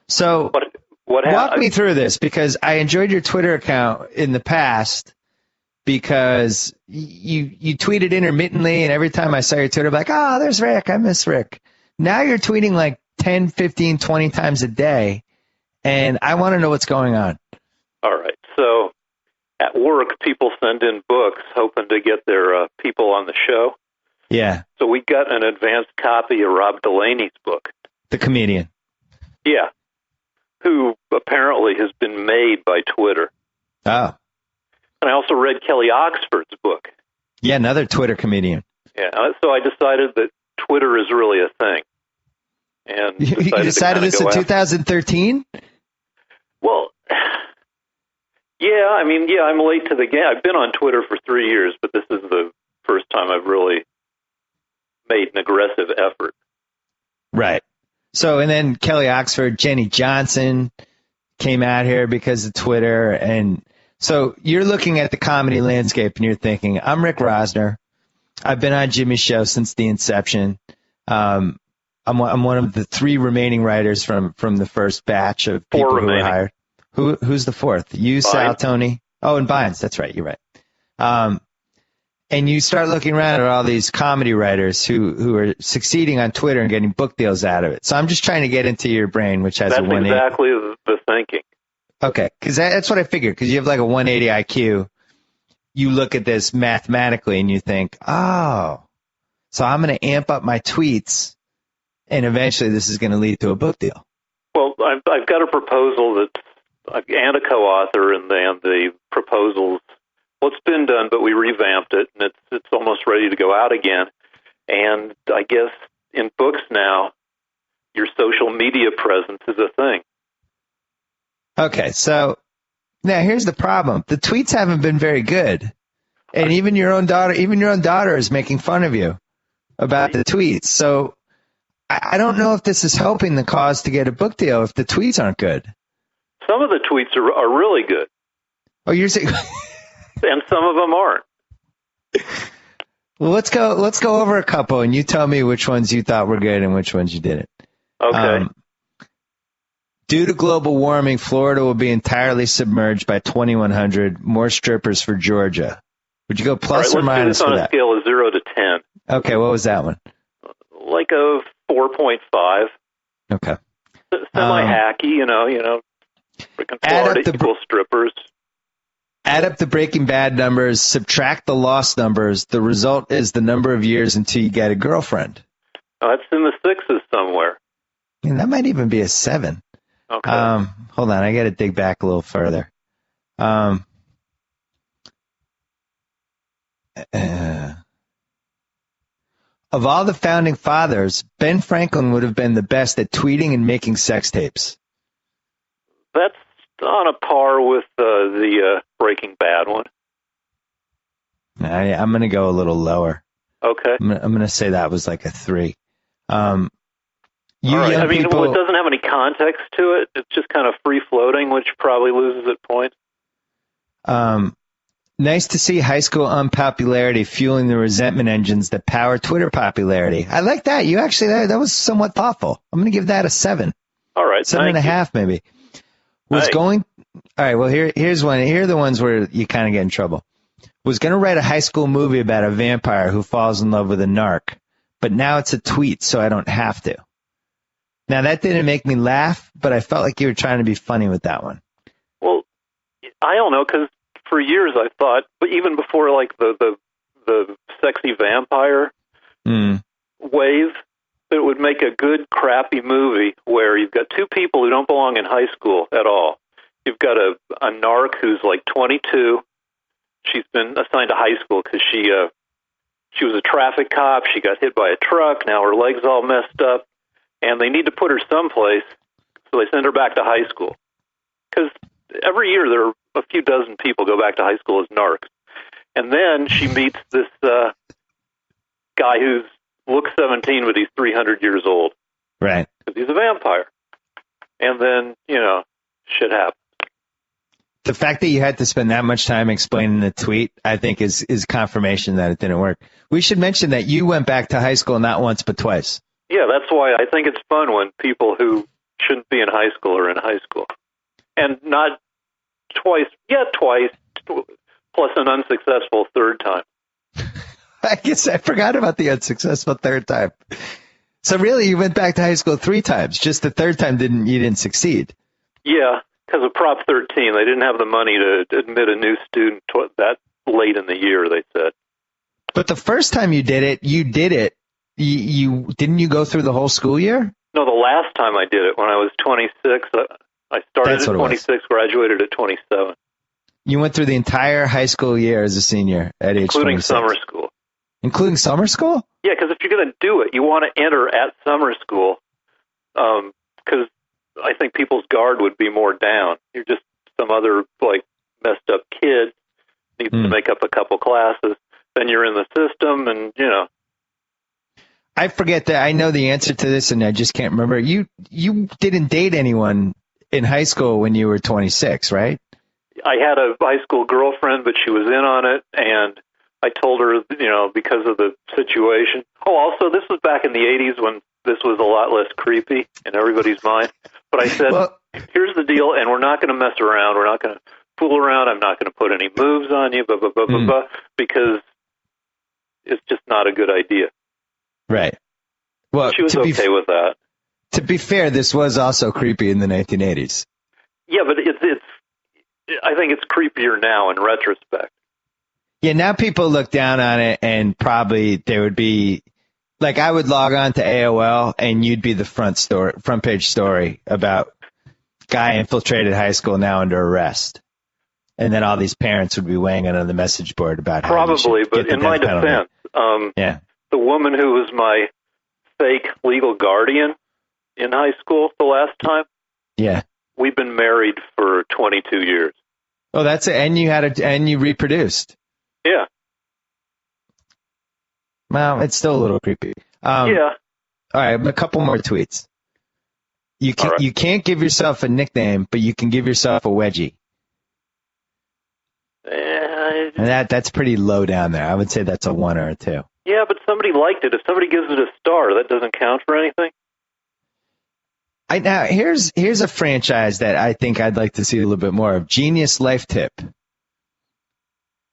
So walk me through this, because I enjoyed your Twitter account in the past because you tweeted intermittently, and every time I saw your Twitter, I'm like, oh, there's Rick. I miss Rick. Now you're tweeting 10, 15, 20 times a day, and I want to know what's going on. All right. So at work, people send in books hoping to get their people on the show. Yeah. So we got an advanced copy of Rob Delaney's book. The comedian. Yeah. Who apparently has been made by Twitter. Oh. And I also read Kelly Oxford's book. Yeah, another Twitter comedian. Yeah. So I decided that Twitter is really a thing. And you decided this in 2013? Well, yeah, I'm late to the game. I've been on Twitter for 3 years, but this is the first time I've really made an aggressive effort. Right. So, and then Kelly Oxford, Jenny Johnson came out here because of Twitter. And so you're looking at the comedy landscape and you're thinking, I'm Rick Rosner. I've been on Jimmy's show since the inception. I'm one of the 3 remaining writers from the first batch of people who were hired. Who's the 4th? You, Sal, Tony. Oh, and Bynes. That's right. You're right. And you start looking around at all these comedy writers who are succeeding on Twitter and getting book deals out of it. So I'm just trying to get into your brain, which has That's a 180. That's exactly the thinking. Okay, because that's what I figured. Because you have a 180 IQ. You look at this mathematically and you think, oh, so I'm going to amp up my tweets, and eventually this is going to lead to a book deal. Well, I've got a proposal and a co-author, and the proposals. Well, it's been done, but we revamped it, and it's almost ready to go out again. And I guess in books now, your social media presence is a thing. Okay, so now here's the problem: the tweets haven't been very good, and even your own daughter is making fun of you about the tweets. So I don't know if this is helping the cause to get a book deal if the tweets aren't good. Some of the tweets are really good. Oh, you're saying. And some of them aren't. Well, let's go over a couple, and you tell me which ones you thought were good and which ones you didn't. Okay. Due to global warming, Florida will be entirely submerged by 2100. More strippers for Georgia. Would you go plus or minus for that? Let's do this on a scale of 0 to 10. Okay, what was that one? Like a 4.5. Okay. Semi-hacky, you know. Freaking Florida equals strippers. Add up the Breaking Bad numbers, subtract the lost numbers. The result is the number of years until you get a girlfriend. Oh, it's in the 6s somewhere. And that might even be a 7. Okay. Hold on, I got to dig back a little further. Of all the founding fathers, Ben Franklin would have been the best at tweeting and making sex tapes. That's on a par with the Breaking Bad one. I'm going to go a little lower. Okay. I'm going to say that was like a 3. All right. Young people, it doesn't have any context to it. It's just kind of free-floating, which probably loses at points. Nice to see high school unpopularity fueling the resentment engines that power Twitter popularity. I like that. You actually, that was somewhat thoughtful. I'm going to give that a 7. All right. 7.5 maybe. All right, well, here's one. Here are the ones where you kind of get in trouble. Was going to write a high school movie about a vampire who falls in love with a narc, but now it's a tweet, so I don't have to. Now, that didn't make me laugh, but I felt like you were trying to be funny with that one. Well, I don't know, because for years I thought, but even before like the sexy vampire wave, it would make a good, crappy movie where you've got 2 people who don't belong in high school at all. You've got a narc who's like 22. She's been assigned to high school because she was a traffic cop. She got hit by a truck. Now her leg's all messed up. And they need to put her someplace. So they send her back to high school. Because every year there are a few dozen people go back to high school as narcs. And then she meets this guy who looks 17, but he's 300 years old. Right. Because he's a vampire. And then, shit happens. The fact that you had to spend that much time explaining the tweet, I think, is confirmation that it didn't work. We should mention that you went back to high school not once but twice. Yeah, that's why I think it's fun when people who shouldn't be in high school are in high school. And not twice, twice, plus an unsuccessful third time. I guess I forgot about the unsuccessful third time. So really, you went back to high school 3 times. Just the third time you didn't succeed. Yeah, because of Prop 13. They didn't have the money to admit a new student that late in the year, they said. But the first time you did it. You didn't you go through the whole school year? No, the last time I did it, when I was 26, I started at 26, graduated at 27. You went through the entire high school year as a senior at age 26. Including summer school. Including summer school? Yeah, because if you're going to do it, you want to enter at summer school, because I think people's guard would be more down. You're just some other messed up kid, needs to make up a couple classes. Then you're in the system, and I forget that. I know the answer to this, and I just can't remember. You didn't date anyone in high school when you were 26, right? I had a high school girlfriend, but she was in on it, and I told her, because of the situation. Oh, also, this was back in the 80s when this was a lot less creepy in everybody's mind. But I said, here's the deal, and we're not going to mess around. We're not going to fool around. I'm not going to put any moves on you, because it's just not a good idea. Right. Well, she was okay with that. To be fair, this was also creepy in the 1980s. Yeah, but I think it's creepier now in retrospect. Yeah, now people look down on it, and probably there would be, I would log on to AOL, and you'd be the front page story about guy infiltrated high school now under arrest. And then all these parents would be weighing in on the message board about how probably, but in my defense, the woman who was my fake legal guardian in high school the last time, we've been married for 22 years. Oh, that's it. And you reproduced. Yeah. Well, it's still a little creepy. Yeah. All right, a couple more tweets. You can't give yourself a nickname, but you can give yourself a wedgie. And that's pretty low down there. I would say that's a 1 or a 2. Yeah, but somebody liked it. If somebody gives it a star, that doesn't count for anything. Now, here's a franchise that I think I'd like to see a little bit more of. Genius Life Tip.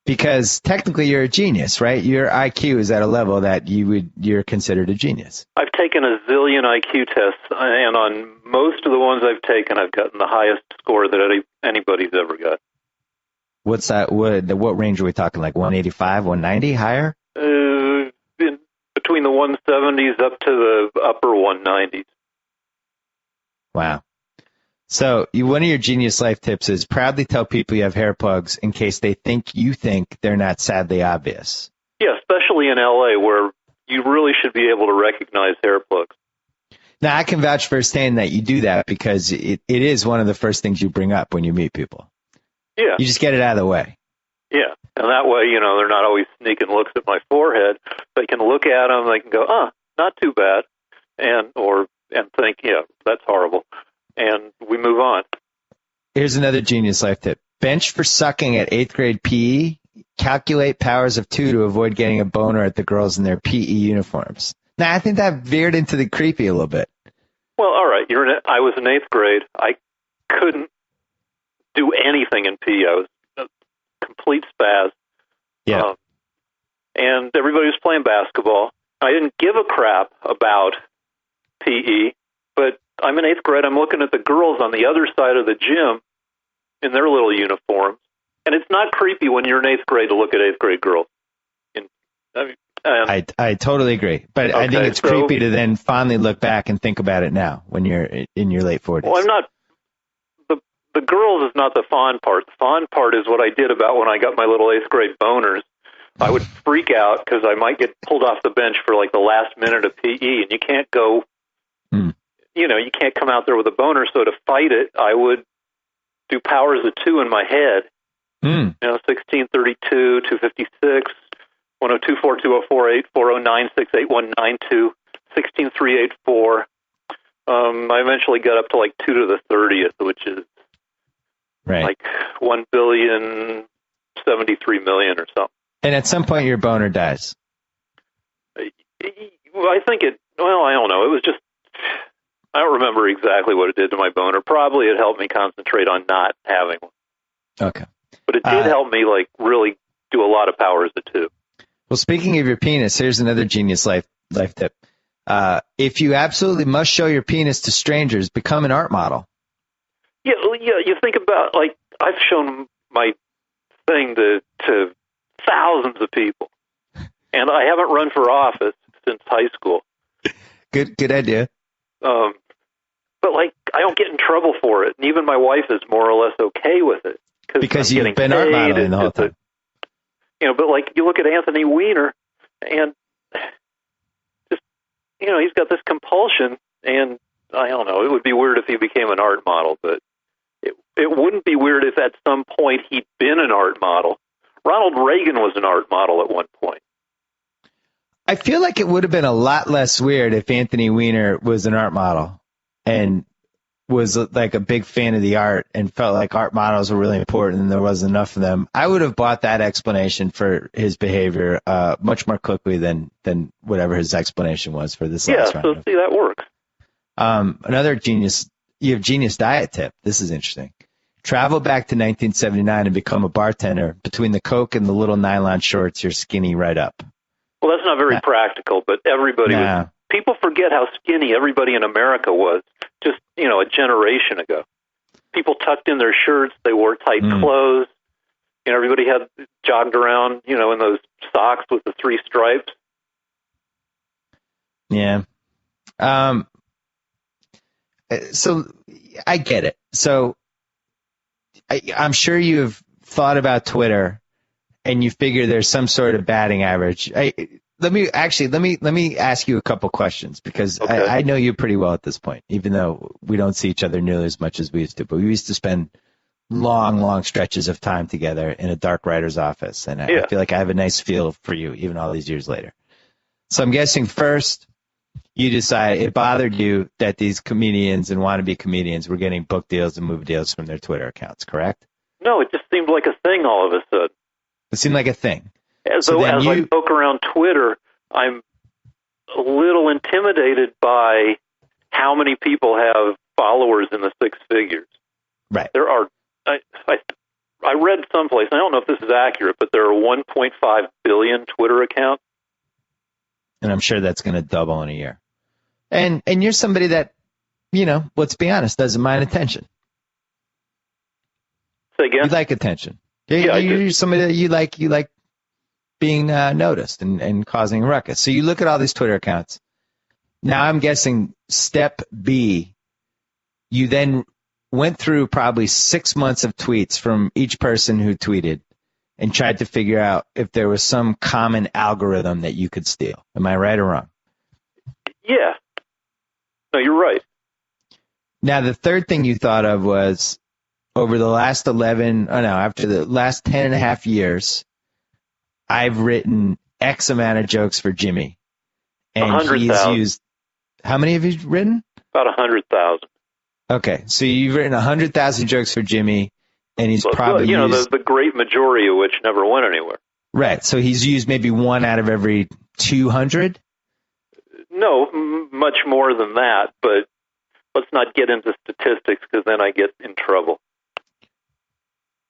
Because technically you're a genius, right? Your IQ is at a level that you're considered a genius. I've taken a zillion IQ tests, and on most of the ones I've taken, I've gotten the highest score that anybody's ever got. What's that? What range are we talking? 185, 190, higher? Between the 170s up to the upper 190s. Wow. So one of your Genius Life tips is proudly tell people you have hair plugs in case they think they're not sadly obvious. Yeah, especially in L.A. where you really should be able to recognize hair plugs. Now, I can vouch firsthand that you do that because it is one of the first things you bring up when you meet people. Yeah. You just get it out of the way. Yeah, and that way, they're not always sneaking looks at my forehead. They can look at them, they can go, not too bad, and think, yeah, that's horrible. And we move on. Here's another Genius Life tip. Bench for sucking at 8th grade PE. Calculate powers of 2 to avoid getting a boner at the girls in their PE uniforms. Now, I think that veered into the creepy a little bit. Well, all right. I was in 8th grade. I couldn't do anything in PE. I was a complete spaz. Yeah. And everybody was playing basketball. I didn't give a crap about PE, but I'm in 8th grade. I'm looking at the girls on the other side of the gym in their little uniforms. And it's not creepy when you're in 8th grade to look at 8th grade girls. I totally agree. But okay, I think it's creepy to then fondly look back and think about it now when you're in your late 40s. Well, I'm not. The girls is not the fun part. The fun part is what I did about when I got my little 8th grade boners. I would freak out because I might get pulled off the bench for the last minute of PE, and you can't go you can't come out there with a boner, so to fight it, I would do powers of 2 in my head. 1632, 256, 102, 42, 48, 409, 68192, 16384. I eventually got up to like 2 to the 30th, which is like 1,073,000,000 or something. And at some point, your boner dies. I think I don't know. It was just, I don't remember exactly what it did to my boner. Probably it helped me concentrate on not having one. Okay. But it did help me, like, really do a lot of powers of 2. Well, speaking of your penis, here's another genius life tip. If you absolutely must show your penis to strangers, become an art model. Yeah, you think about, like, I've shown my thing to thousands of people, and I haven't run for office since high school. Good idea. But, like, I don't get in trouble for it, and even my wife is more or less okay with it. Because you've been art modeling the whole time. But, like, you look at Anthony Weiner, and just, he's got this compulsion, and I don't know, it would be weird if he became an art model, but it wouldn't be weird if at some point he'd been an art model. Ronald Reagan was an art model at one point. I feel like it would have been a lot less weird if Anthony Weiner was an art model and was like a big fan of the art and felt like art models were really important and there wasn't enough of them. I would have bought that explanation for his behavior much more quickly than whatever his explanation was for this last round. Yeah, so see, that works. Another genius diet tip. This is interesting. Travel back to 1979 and become a bartender. Between the Coke and the little nylon shorts, you're skinny right up. Well, that's not very practical, but everybody was. People forget how skinny everybody in America was just, a generation ago. People tucked in their shirts. They wore tight clothes. Everybody had jogged around, in those socks with the 3 stripes. Yeah. So I get it. So I'm sure you've thought about Twitter and you figure there's some sort of batting average. Let me ask you a couple questions because I know you pretty well at this point, even though we don't see each other nearly as much as we used to. But we used to spend long stretches of time together in a dark writer's office, and I feel like I have a nice feel for you even all these years later. So I'm guessing first you decide it bothered you that these comedians and wannabe comedians were getting book deals and movie deals from their Twitter accounts, correct? No, it just seemed like a thing all of a sudden. It seemed like a thing. As I poke around Twitter, I'm a little intimidated by how many people have followers in the 6 figures. Right. There are, I read someplace, I don't know if this is accurate, but there are 1.5 billion Twitter accounts. And I'm sure that's going to double in a year. And you're somebody that, let's be honest, doesn't mind attention. Say again? You like attention. You're somebody that you like being noticed and causing a ruckus. So you look at all these Twitter accounts. Now I'm guessing step B, you then went through probably 6 months of tweets from each person who tweeted and tried to figure out if there was some common algorithm that you could steal. Am I right or wrong? Yeah. No, you're right. Now, the third thing you thought of was over the last after the last 10 and a half years, I've written X amount of jokes for Jimmy. And 100,000. He's used, how many have you written? About 100,000. Okay, so you've written 100,000 jokes for Jimmy, and he's probably used... the great majority of which never went anywhere. Right, so he's used maybe 1 out of every 200? No, much more than that, but let's not get into statistics because then I get in trouble.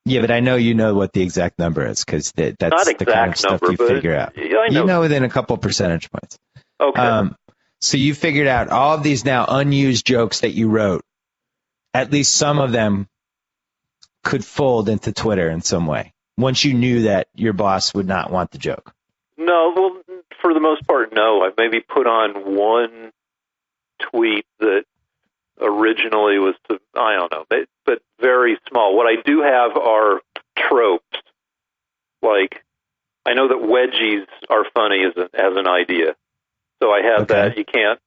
Yeah, but I know you know what the exact number is because that's the kind of stuff you figure out. Yeah, I know. You know within a couple percentage points. Okay. So you figured out all of these now unused jokes that you wrote. At least some of them could fold into Twitter in some way once you knew that your boss would not want the joke. No, well, for the most part, no. I've maybe put on one tweet that originally was I don't know, but very small. What I do have are tropes. Like, I know that wedgies are funny as an idea. So I have that. You can't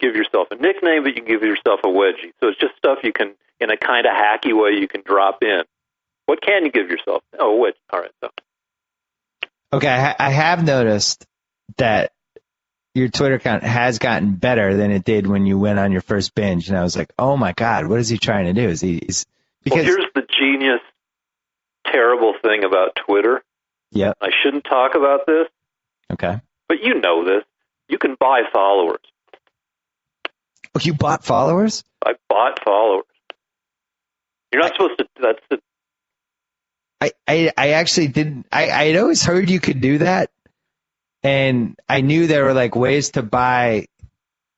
give yourself a nickname, but you can give yourself a wedgie. So it's just stuff you can, in a kind of hacky way, you can drop in. What can you give yourself? Oh, a wedgie. All right. So. Okay, I have noticed that your Twitter account has gotten better than it did when you went on your first binge, and I was like, oh my God, what is he trying to do? Because well, here's the genius, terrible thing about Twitter. Yep. I shouldn't talk about this. Okay. But you know this. You can buy followers. Oh, you bought followers? I bought followers. You're not supposed to. That's the. I actually didn't. I'd always heard you could do that, and I knew there were like ways to buy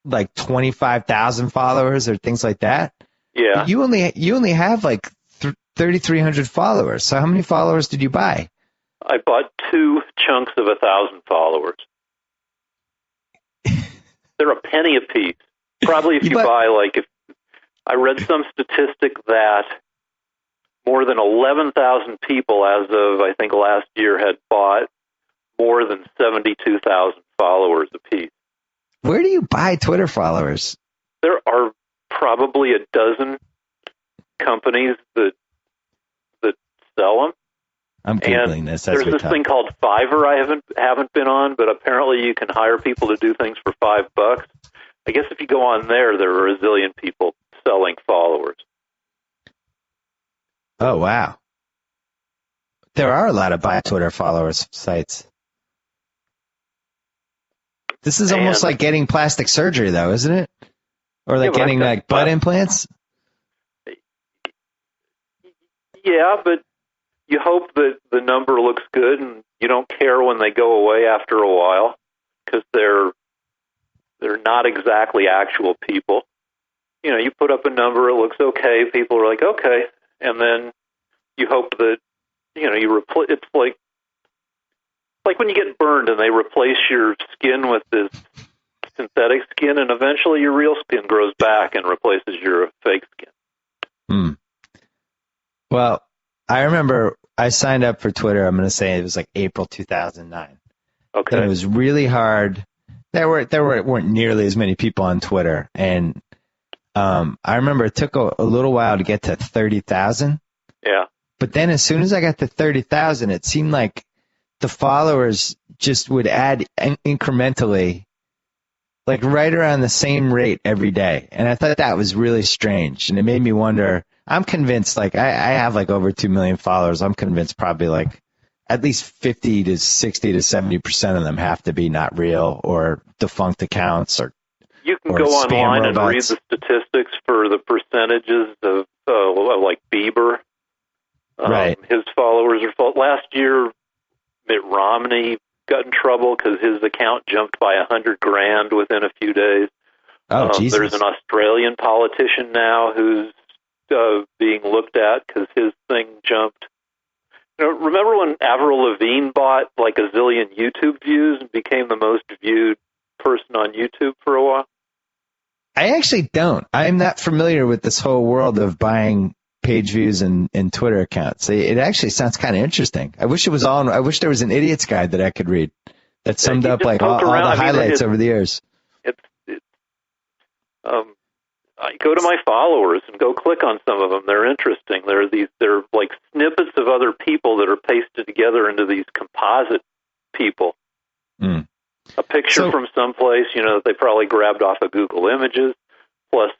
like 25,000 followers or things like that. Yeah. But you only have like 3,300 followers. So how many followers did you buy? I bought 2 chunks of 1,000 followers. They're a penny a piece. Probably if you buy like, if I read some statistic that more than 11,000 people as of, I think, last year had bought more than 72,000 followers apiece. Where do you buy Twitter followers? There are probably a dozen companies that sell them. I'm Googling this. There's this thing called Fiverr I haven't been on, but apparently you can hire people to do things for $5. I guess if you go on there are a zillion people selling followers. Oh, wow. There are a lot of buy Twitter followers sites. This is almost like getting plastic surgery, though, isn't it? Or like getting like butt implants? Yeah, but you hope that the number looks good and you don't care when they go away after a while because they're not exactly actual people. You know, you put up a number, it looks okay, people are like, okay, and then you hope that, you know, it's like when you get burned and they replace your skin with this synthetic skin, and eventually your real skin grows back and replaces your fake skin. Well, I remember I signed up for Twitter, I'm going to say it was like April 2009. Okay. And it was really hard. There weren't nearly as many people on Twitter. And I remember it took a little while to get to 30,000. Yeah. But then as soon as I got to 30,000, it seemed like the followers just would add incrementally, like right around the same rate every day. And I thought that was really strange. And it made me wonder, I'm convinced, like I have like over 2 million followers. I'm convinced probably like at least 50 to 60 to 70% of them have to be not real or defunct accounts or you can go online and read the statistics for the percentages of like Bieber. Right. His followers are full. Last year, Mitt Romney got in trouble because his account jumped by $100,000 within a few days. Oh, Jesus. There's an Australian politician now who's being looked at because his thing jumped. You know, remember when Avril Lavigne bought like a zillion YouTube views and became the most viewed person on YouTube for a while? I actually don't. I'm not familiar with this whole world of buying page views and Twitter accounts. It actually sounds kind of interesting. I wish there was an idiot's guide that I could read that summed up like all the highlights over the years. I go to my followers and go click on some of them. They're interesting. They're like snippets of other people that are pasted together into these composite people. A picture from someplace, you know, that they probably grabbed off of Google Images, plus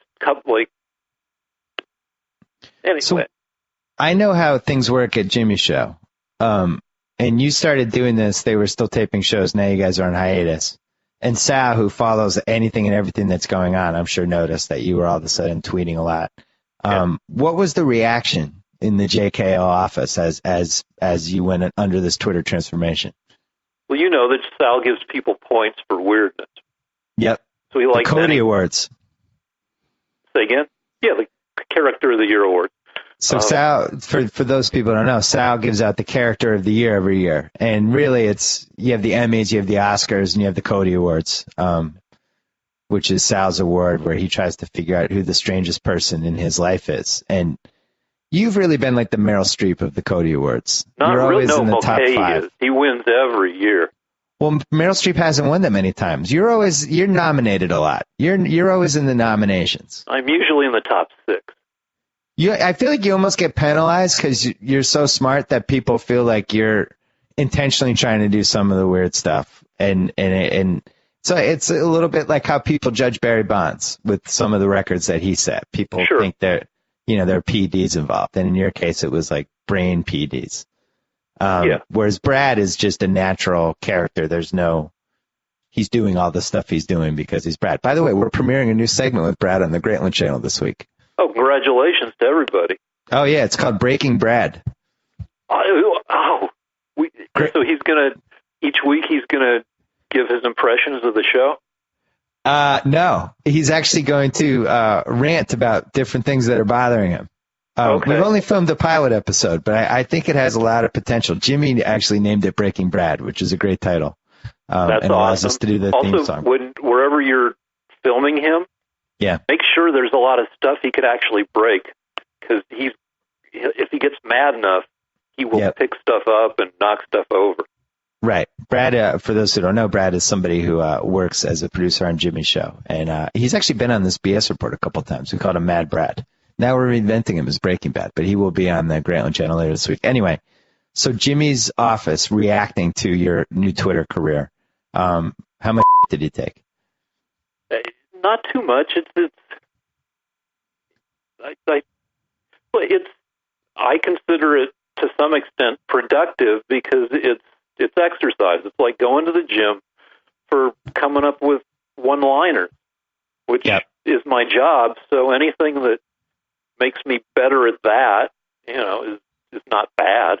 like. Anyway. So I know how things work at Jimmy's show. And you started doing this. They were still taping shows. Now you guys are on hiatus. And Sal, who follows anything and everything that's going on, I'm sure noticed that you were all of a sudden tweeting a lot. What was the reaction in the JKO office as you went under this Twitter transformation? Well, you know that Sal gives people points for weirdness. Yep. So he likes the Cody Awards. Say again? Yeah, the Character of the Year Award. So Sal, for those people who don't know, Sal gives out the Character of the Year every year. And really you have the Emmys, you have the Oscars, and you have the Cody Awards, which is Sal's award where he tries to figure out who the strangest person in his life is. And you've really been like the Meryl Streep of the Cody Awards. You're always in the top 5. He wins every year. Well, Meryl Streep hasn't won that many times. You're nominated a lot. You're always in the nominations. I'm usually in the top 6. I feel like you almost get penalized because you're so smart that people feel like you're intentionally trying to do some of the weird stuff. And so it's a little bit like how people judge Barry Bonds with some of the records that he set. People think there are PEDs involved. And in your case, it was like brain PEDs. Whereas Brad is just a natural character. He's doing all the stuff he's doing because he's Brad. By the way, we're premiering a new segment with Brad on the Grantland channel this week. Oh, congratulations to everybody. Oh, yeah, it's called Breaking Brad. So each week he's going to give his impressions of the show? No, he's actually going to rant about different things that are bothering him. We've only filmed a pilot episode, but I think it has a lot of potential. Jimmy actually named it Breaking Brad, which is a great title. That's and allows awesome. us to do the theme song. Wherever you're filming him, make sure there's a lot of stuff he could actually break, because if he gets mad enough, he will pick stuff up and knock stuff over. Right. Brad, for those who don't know, Brad is somebody who works as a producer on Jimmy's show, and he's actually been on this BS report a couple of times. We called him Mad Brad. Now we're reinventing him as Breaking Bad, but he will be on the Grantland channel later this week. Anyway, so Jimmy's office reacting to your new Twitter career. How much did he take? Not too much. I consider it to some extent productive because it's exercise. It's like going to the gym for coming up with one-liners, which is my job. So anything that makes me better at that, is not bad.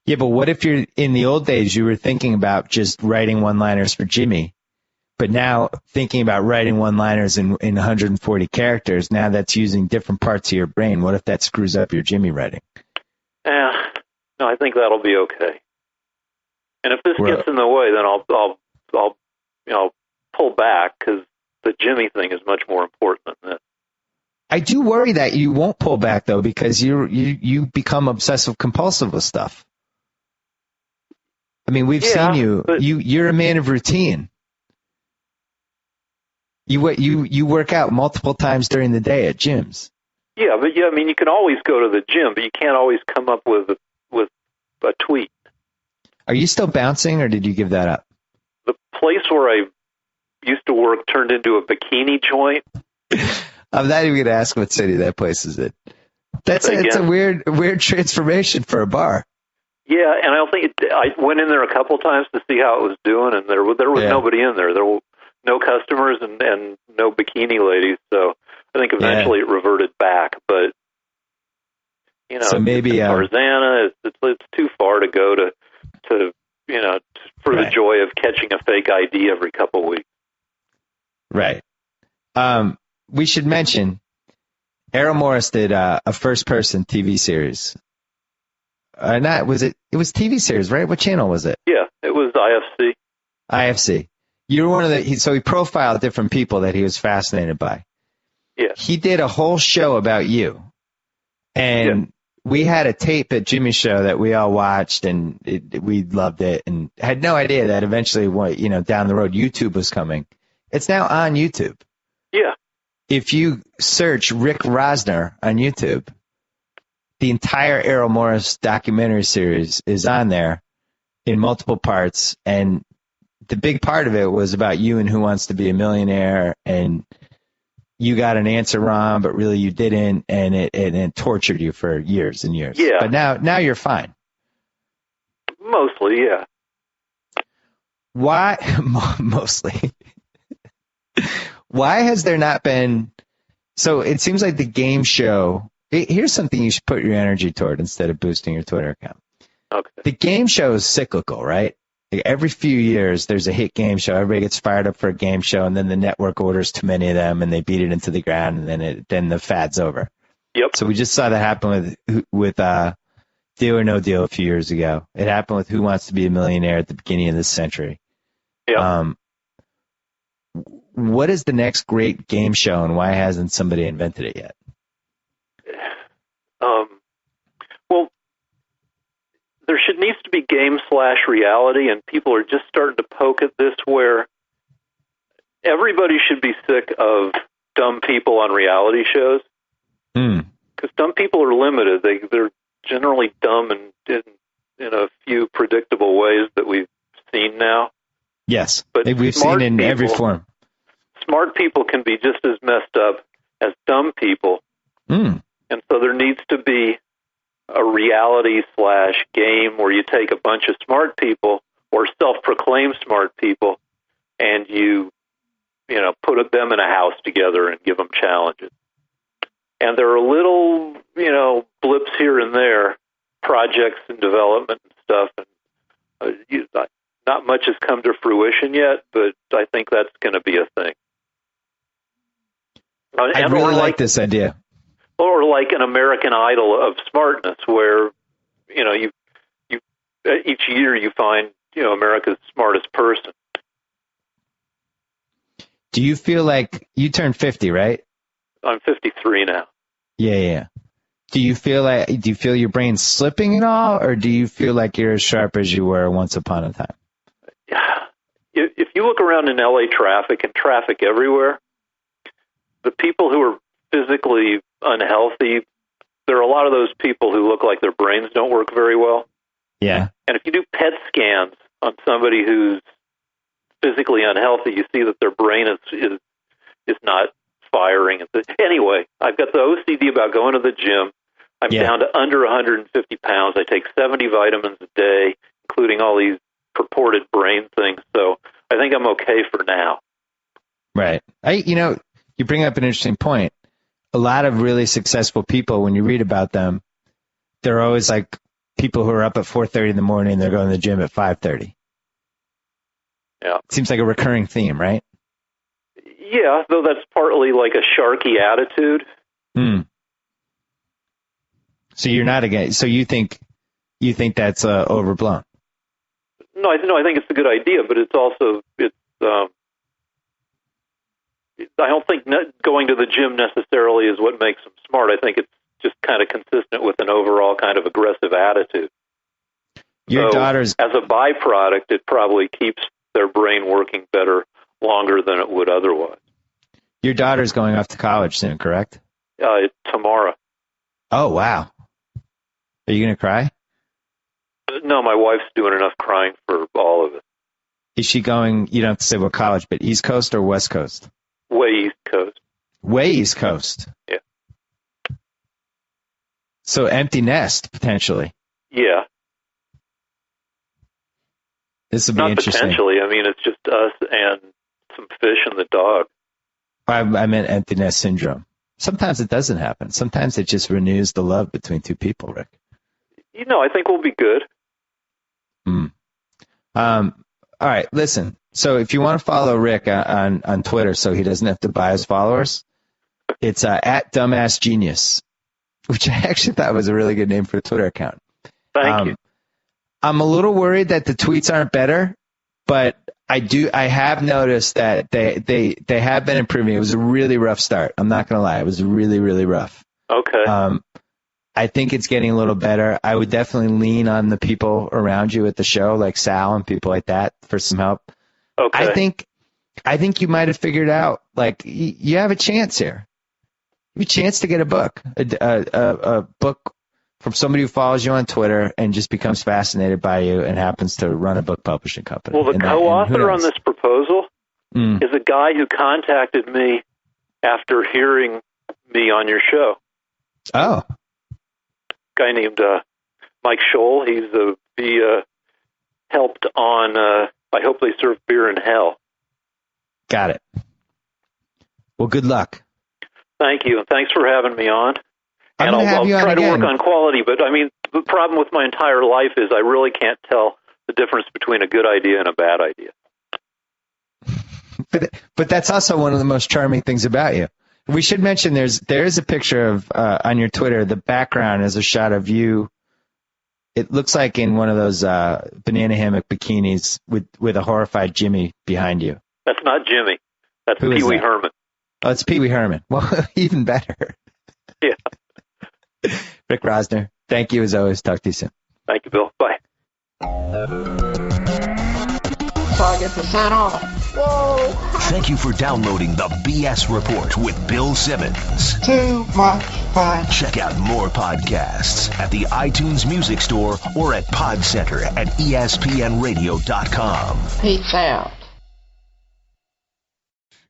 Yeah, but what if you're in the old days you were thinking about just writing one-liners for Jimmy, but now thinking about writing one-liners in 140 characters, now that's using different parts of your brain. What if that screws up your Jimmy writing? No, I think that'll be okay. And if this gets in the way, then I'll pull back, because the Jimmy thing is much more important than this. I do worry that you won't pull back, though, because you become obsessive compulsive with stuff. I mean, we've seen you. You're a man of routine. You work out multiple times during the day at gyms. Yeah, but I mean, you can always go to the gym, but you can't always come up with a tweet. Are you still bouncing, or did you give that up? The place where I used to work turned into a bikini joint. I'm not even going to ask what city that place is in. It's a weird transformation for a bar. Yeah, and I don't think I went in there a couple times to see how it was doing, and there was nobody in there. There were no customers and no bikini ladies. So I think eventually it reverted back. But so maybe Tarzana, it's too far to go to for the joy of catching a fake ID every couple of weeks. Right. We should mention Errol Morris did a first-person TV series. It was TV series, right? What channel was it? Yeah, it was IFC. IFC. You were one of so he profiled different people that he was fascinated by. Yeah. He did a whole show about you. And we had a tape at Jimmy's show that we all watched, and we loved it, and had no idea that eventually, down the road, YouTube was coming. It's now on YouTube. Yeah. If you search Rick Rosner on YouTube, the entire Errol Morris documentary series is on there in multiple parts, and the big part of it was about you and Who Wants to Be a Millionaire, and you got an answer wrong, but really you didn't, and it tortured you for years and years. Yeah. But now you're fine. Mostly, yeah. Why? Mostly. Why has there not been? So it seems like the game show. Here's something you should put your energy toward instead of boosting your Twitter account. Okay. The game show is cyclical, right? Like every few years, there's a hit game show. Everybody gets fired up for a game show, and then the network orders too many of them, and they beat it into the ground, and then the fad's over. Yep. So we just saw that happen with Deal or No Deal a few years ago. It happened with Who Wants to Be a Millionaire at the beginning of this century. Yeah. What is the next great game show, and why hasn't somebody invented it yet? Well, there needs to be game/reality, and people are just starting to poke at this where everybody should be sick of dumb people on reality shows. Because dumb people are limited. They're generally dumb in a few predictable ways that we've seen now. Yes, but we've seen in every form. Smart people can be just as messed up as dumb people. And so there needs to be a reality/game where you take a bunch of smart people or self-proclaimed smart people and you put them in a house together and give them challenges. And there are little, blips here and there, projects and development and stuff. And not much has come to fruition yet, but I think that's going to be a thing. I really like this idea. Or like an American Idol of smartness, where you each year you find America's smartest person. Do you feel like you turned 50, right? I'm 53 now. Yeah. Do you feel your brain slipping at all, or do you feel like you're as sharp as you were once upon a time? If you look around in LA traffic and traffic everywhere, the people who are physically unhealthy, there are a lot of those people who look like their brains don't work very well. Yeah. And if you do PET scans on somebody who's physically unhealthy, you see that their brain is not firing. Anyway, I've got the OCD about going to the gym. I'm down to under 150 pounds. I take 70 vitamins a day, including all these purported brain things. So I think I'm okay for now. Right. You bring up an interesting point. A lot of really successful people, when you read about them, they're always like people who are up at 4:30 in the morning. They're going to the gym at 5:30. Yeah. It seems like a recurring theme, right? Yeah, though that's partly like a sharky attitude. So you're not against. So you think that's overblown? No, I think it's a good idea, but it's also I don't think going to the gym necessarily is what makes them smart. I think it's just kind of consistent with an overall kind of aggressive attitude. Your daughter's, as a byproduct, it probably keeps their brain working better longer than it would otherwise. Your daughter's going off to college soon, correct? Tomorrow. Oh, wow. Are you going to cry? No, my wife's doing enough crying for all of it. Is she going, you don't have to say what college, but East Coast or West Coast? Way East Coast. Way East Coast? Yeah. So empty nest, potentially. Yeah. This will be interesting. Not potentially. I mean, it's just us and some fish and the dog. I meant empty nest syndrome. Sometimes it doesn't happen. Sometimes it just renews the love between two people, Rick. I think we'll be good. All right, listen. So if you want to follow Rick on Twitter so he doesn't have to buy his followers, it's at Dumbass Genius, which I actually thought was a really good name for a Twitter account. Thank you. I'm a little worried that the tweets aren't better, but I have noticed that they have been improving. It was a really rough start. I'm not going to lie. It was really, really rough. Okay. I think it's getting a little better. I would definitely lean on the people around you at the show, like Sal and people like that, for some help. Okay. I think you might have figured out, like, you have a chance here. You have a chance to get a book, a book from somebody who follows you on Twitter and just becomes fascinated by you and happens to run a book publishing company. Well, the co-author on this proposal is a guy who contacted me after hearing me on your show. Oh. Guy named Mike Scholl. He helped on I Hope They Serve Beer in Hell. Got it. Well, good luck. Thank you, and thanks for having me on. And I'll try to work on quality, but I mean, the problem with my entire life is I really can't tell the difference between a good idea and a bad idea. But that's also one of the most charming things about you. We should mention there is a picture of on your Twitter. The background is a shot of you. It looks like in one of those banana hammock bikinis with a horrified Jimmy behind you. That's not Jimmy. That's Pee Wee Herman. Oh, it's Pee Wee Herman. Well, even better. Yeah. Rick Rosner, thank you as always. Talk to you soon. Thank you, Bill. Bye. So I get to sign off. Whoa. Thank you for downloading the BS Report with Bill Simmons. Too much fun. Check out more podcasts at the iTunes Music Store or at Podcenter at ESPNradio.com. Peace out.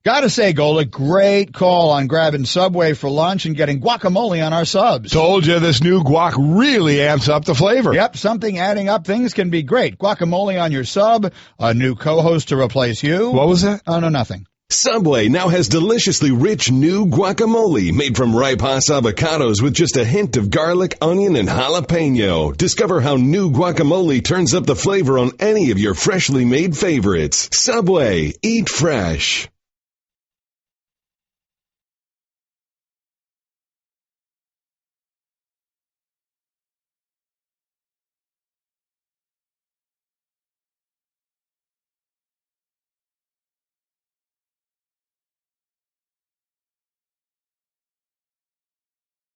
Gotta say, Golick, great call on grabbing Subway for lunch and getting guacamole on our subs. Told you this new guac really amps up the flavor. Yep, something adding up things can be great. Guacamole on your sub, a new co-host to replace you. What was that? Oh, no, nothing. Subway now has deliciously rich new guacamole made from ripe Hass avocados with just a hint of garlic, onion, and jalapeno. Discover how new guacamole turns up the flavor on any of your freshly made favorites. Subway, eat fresh.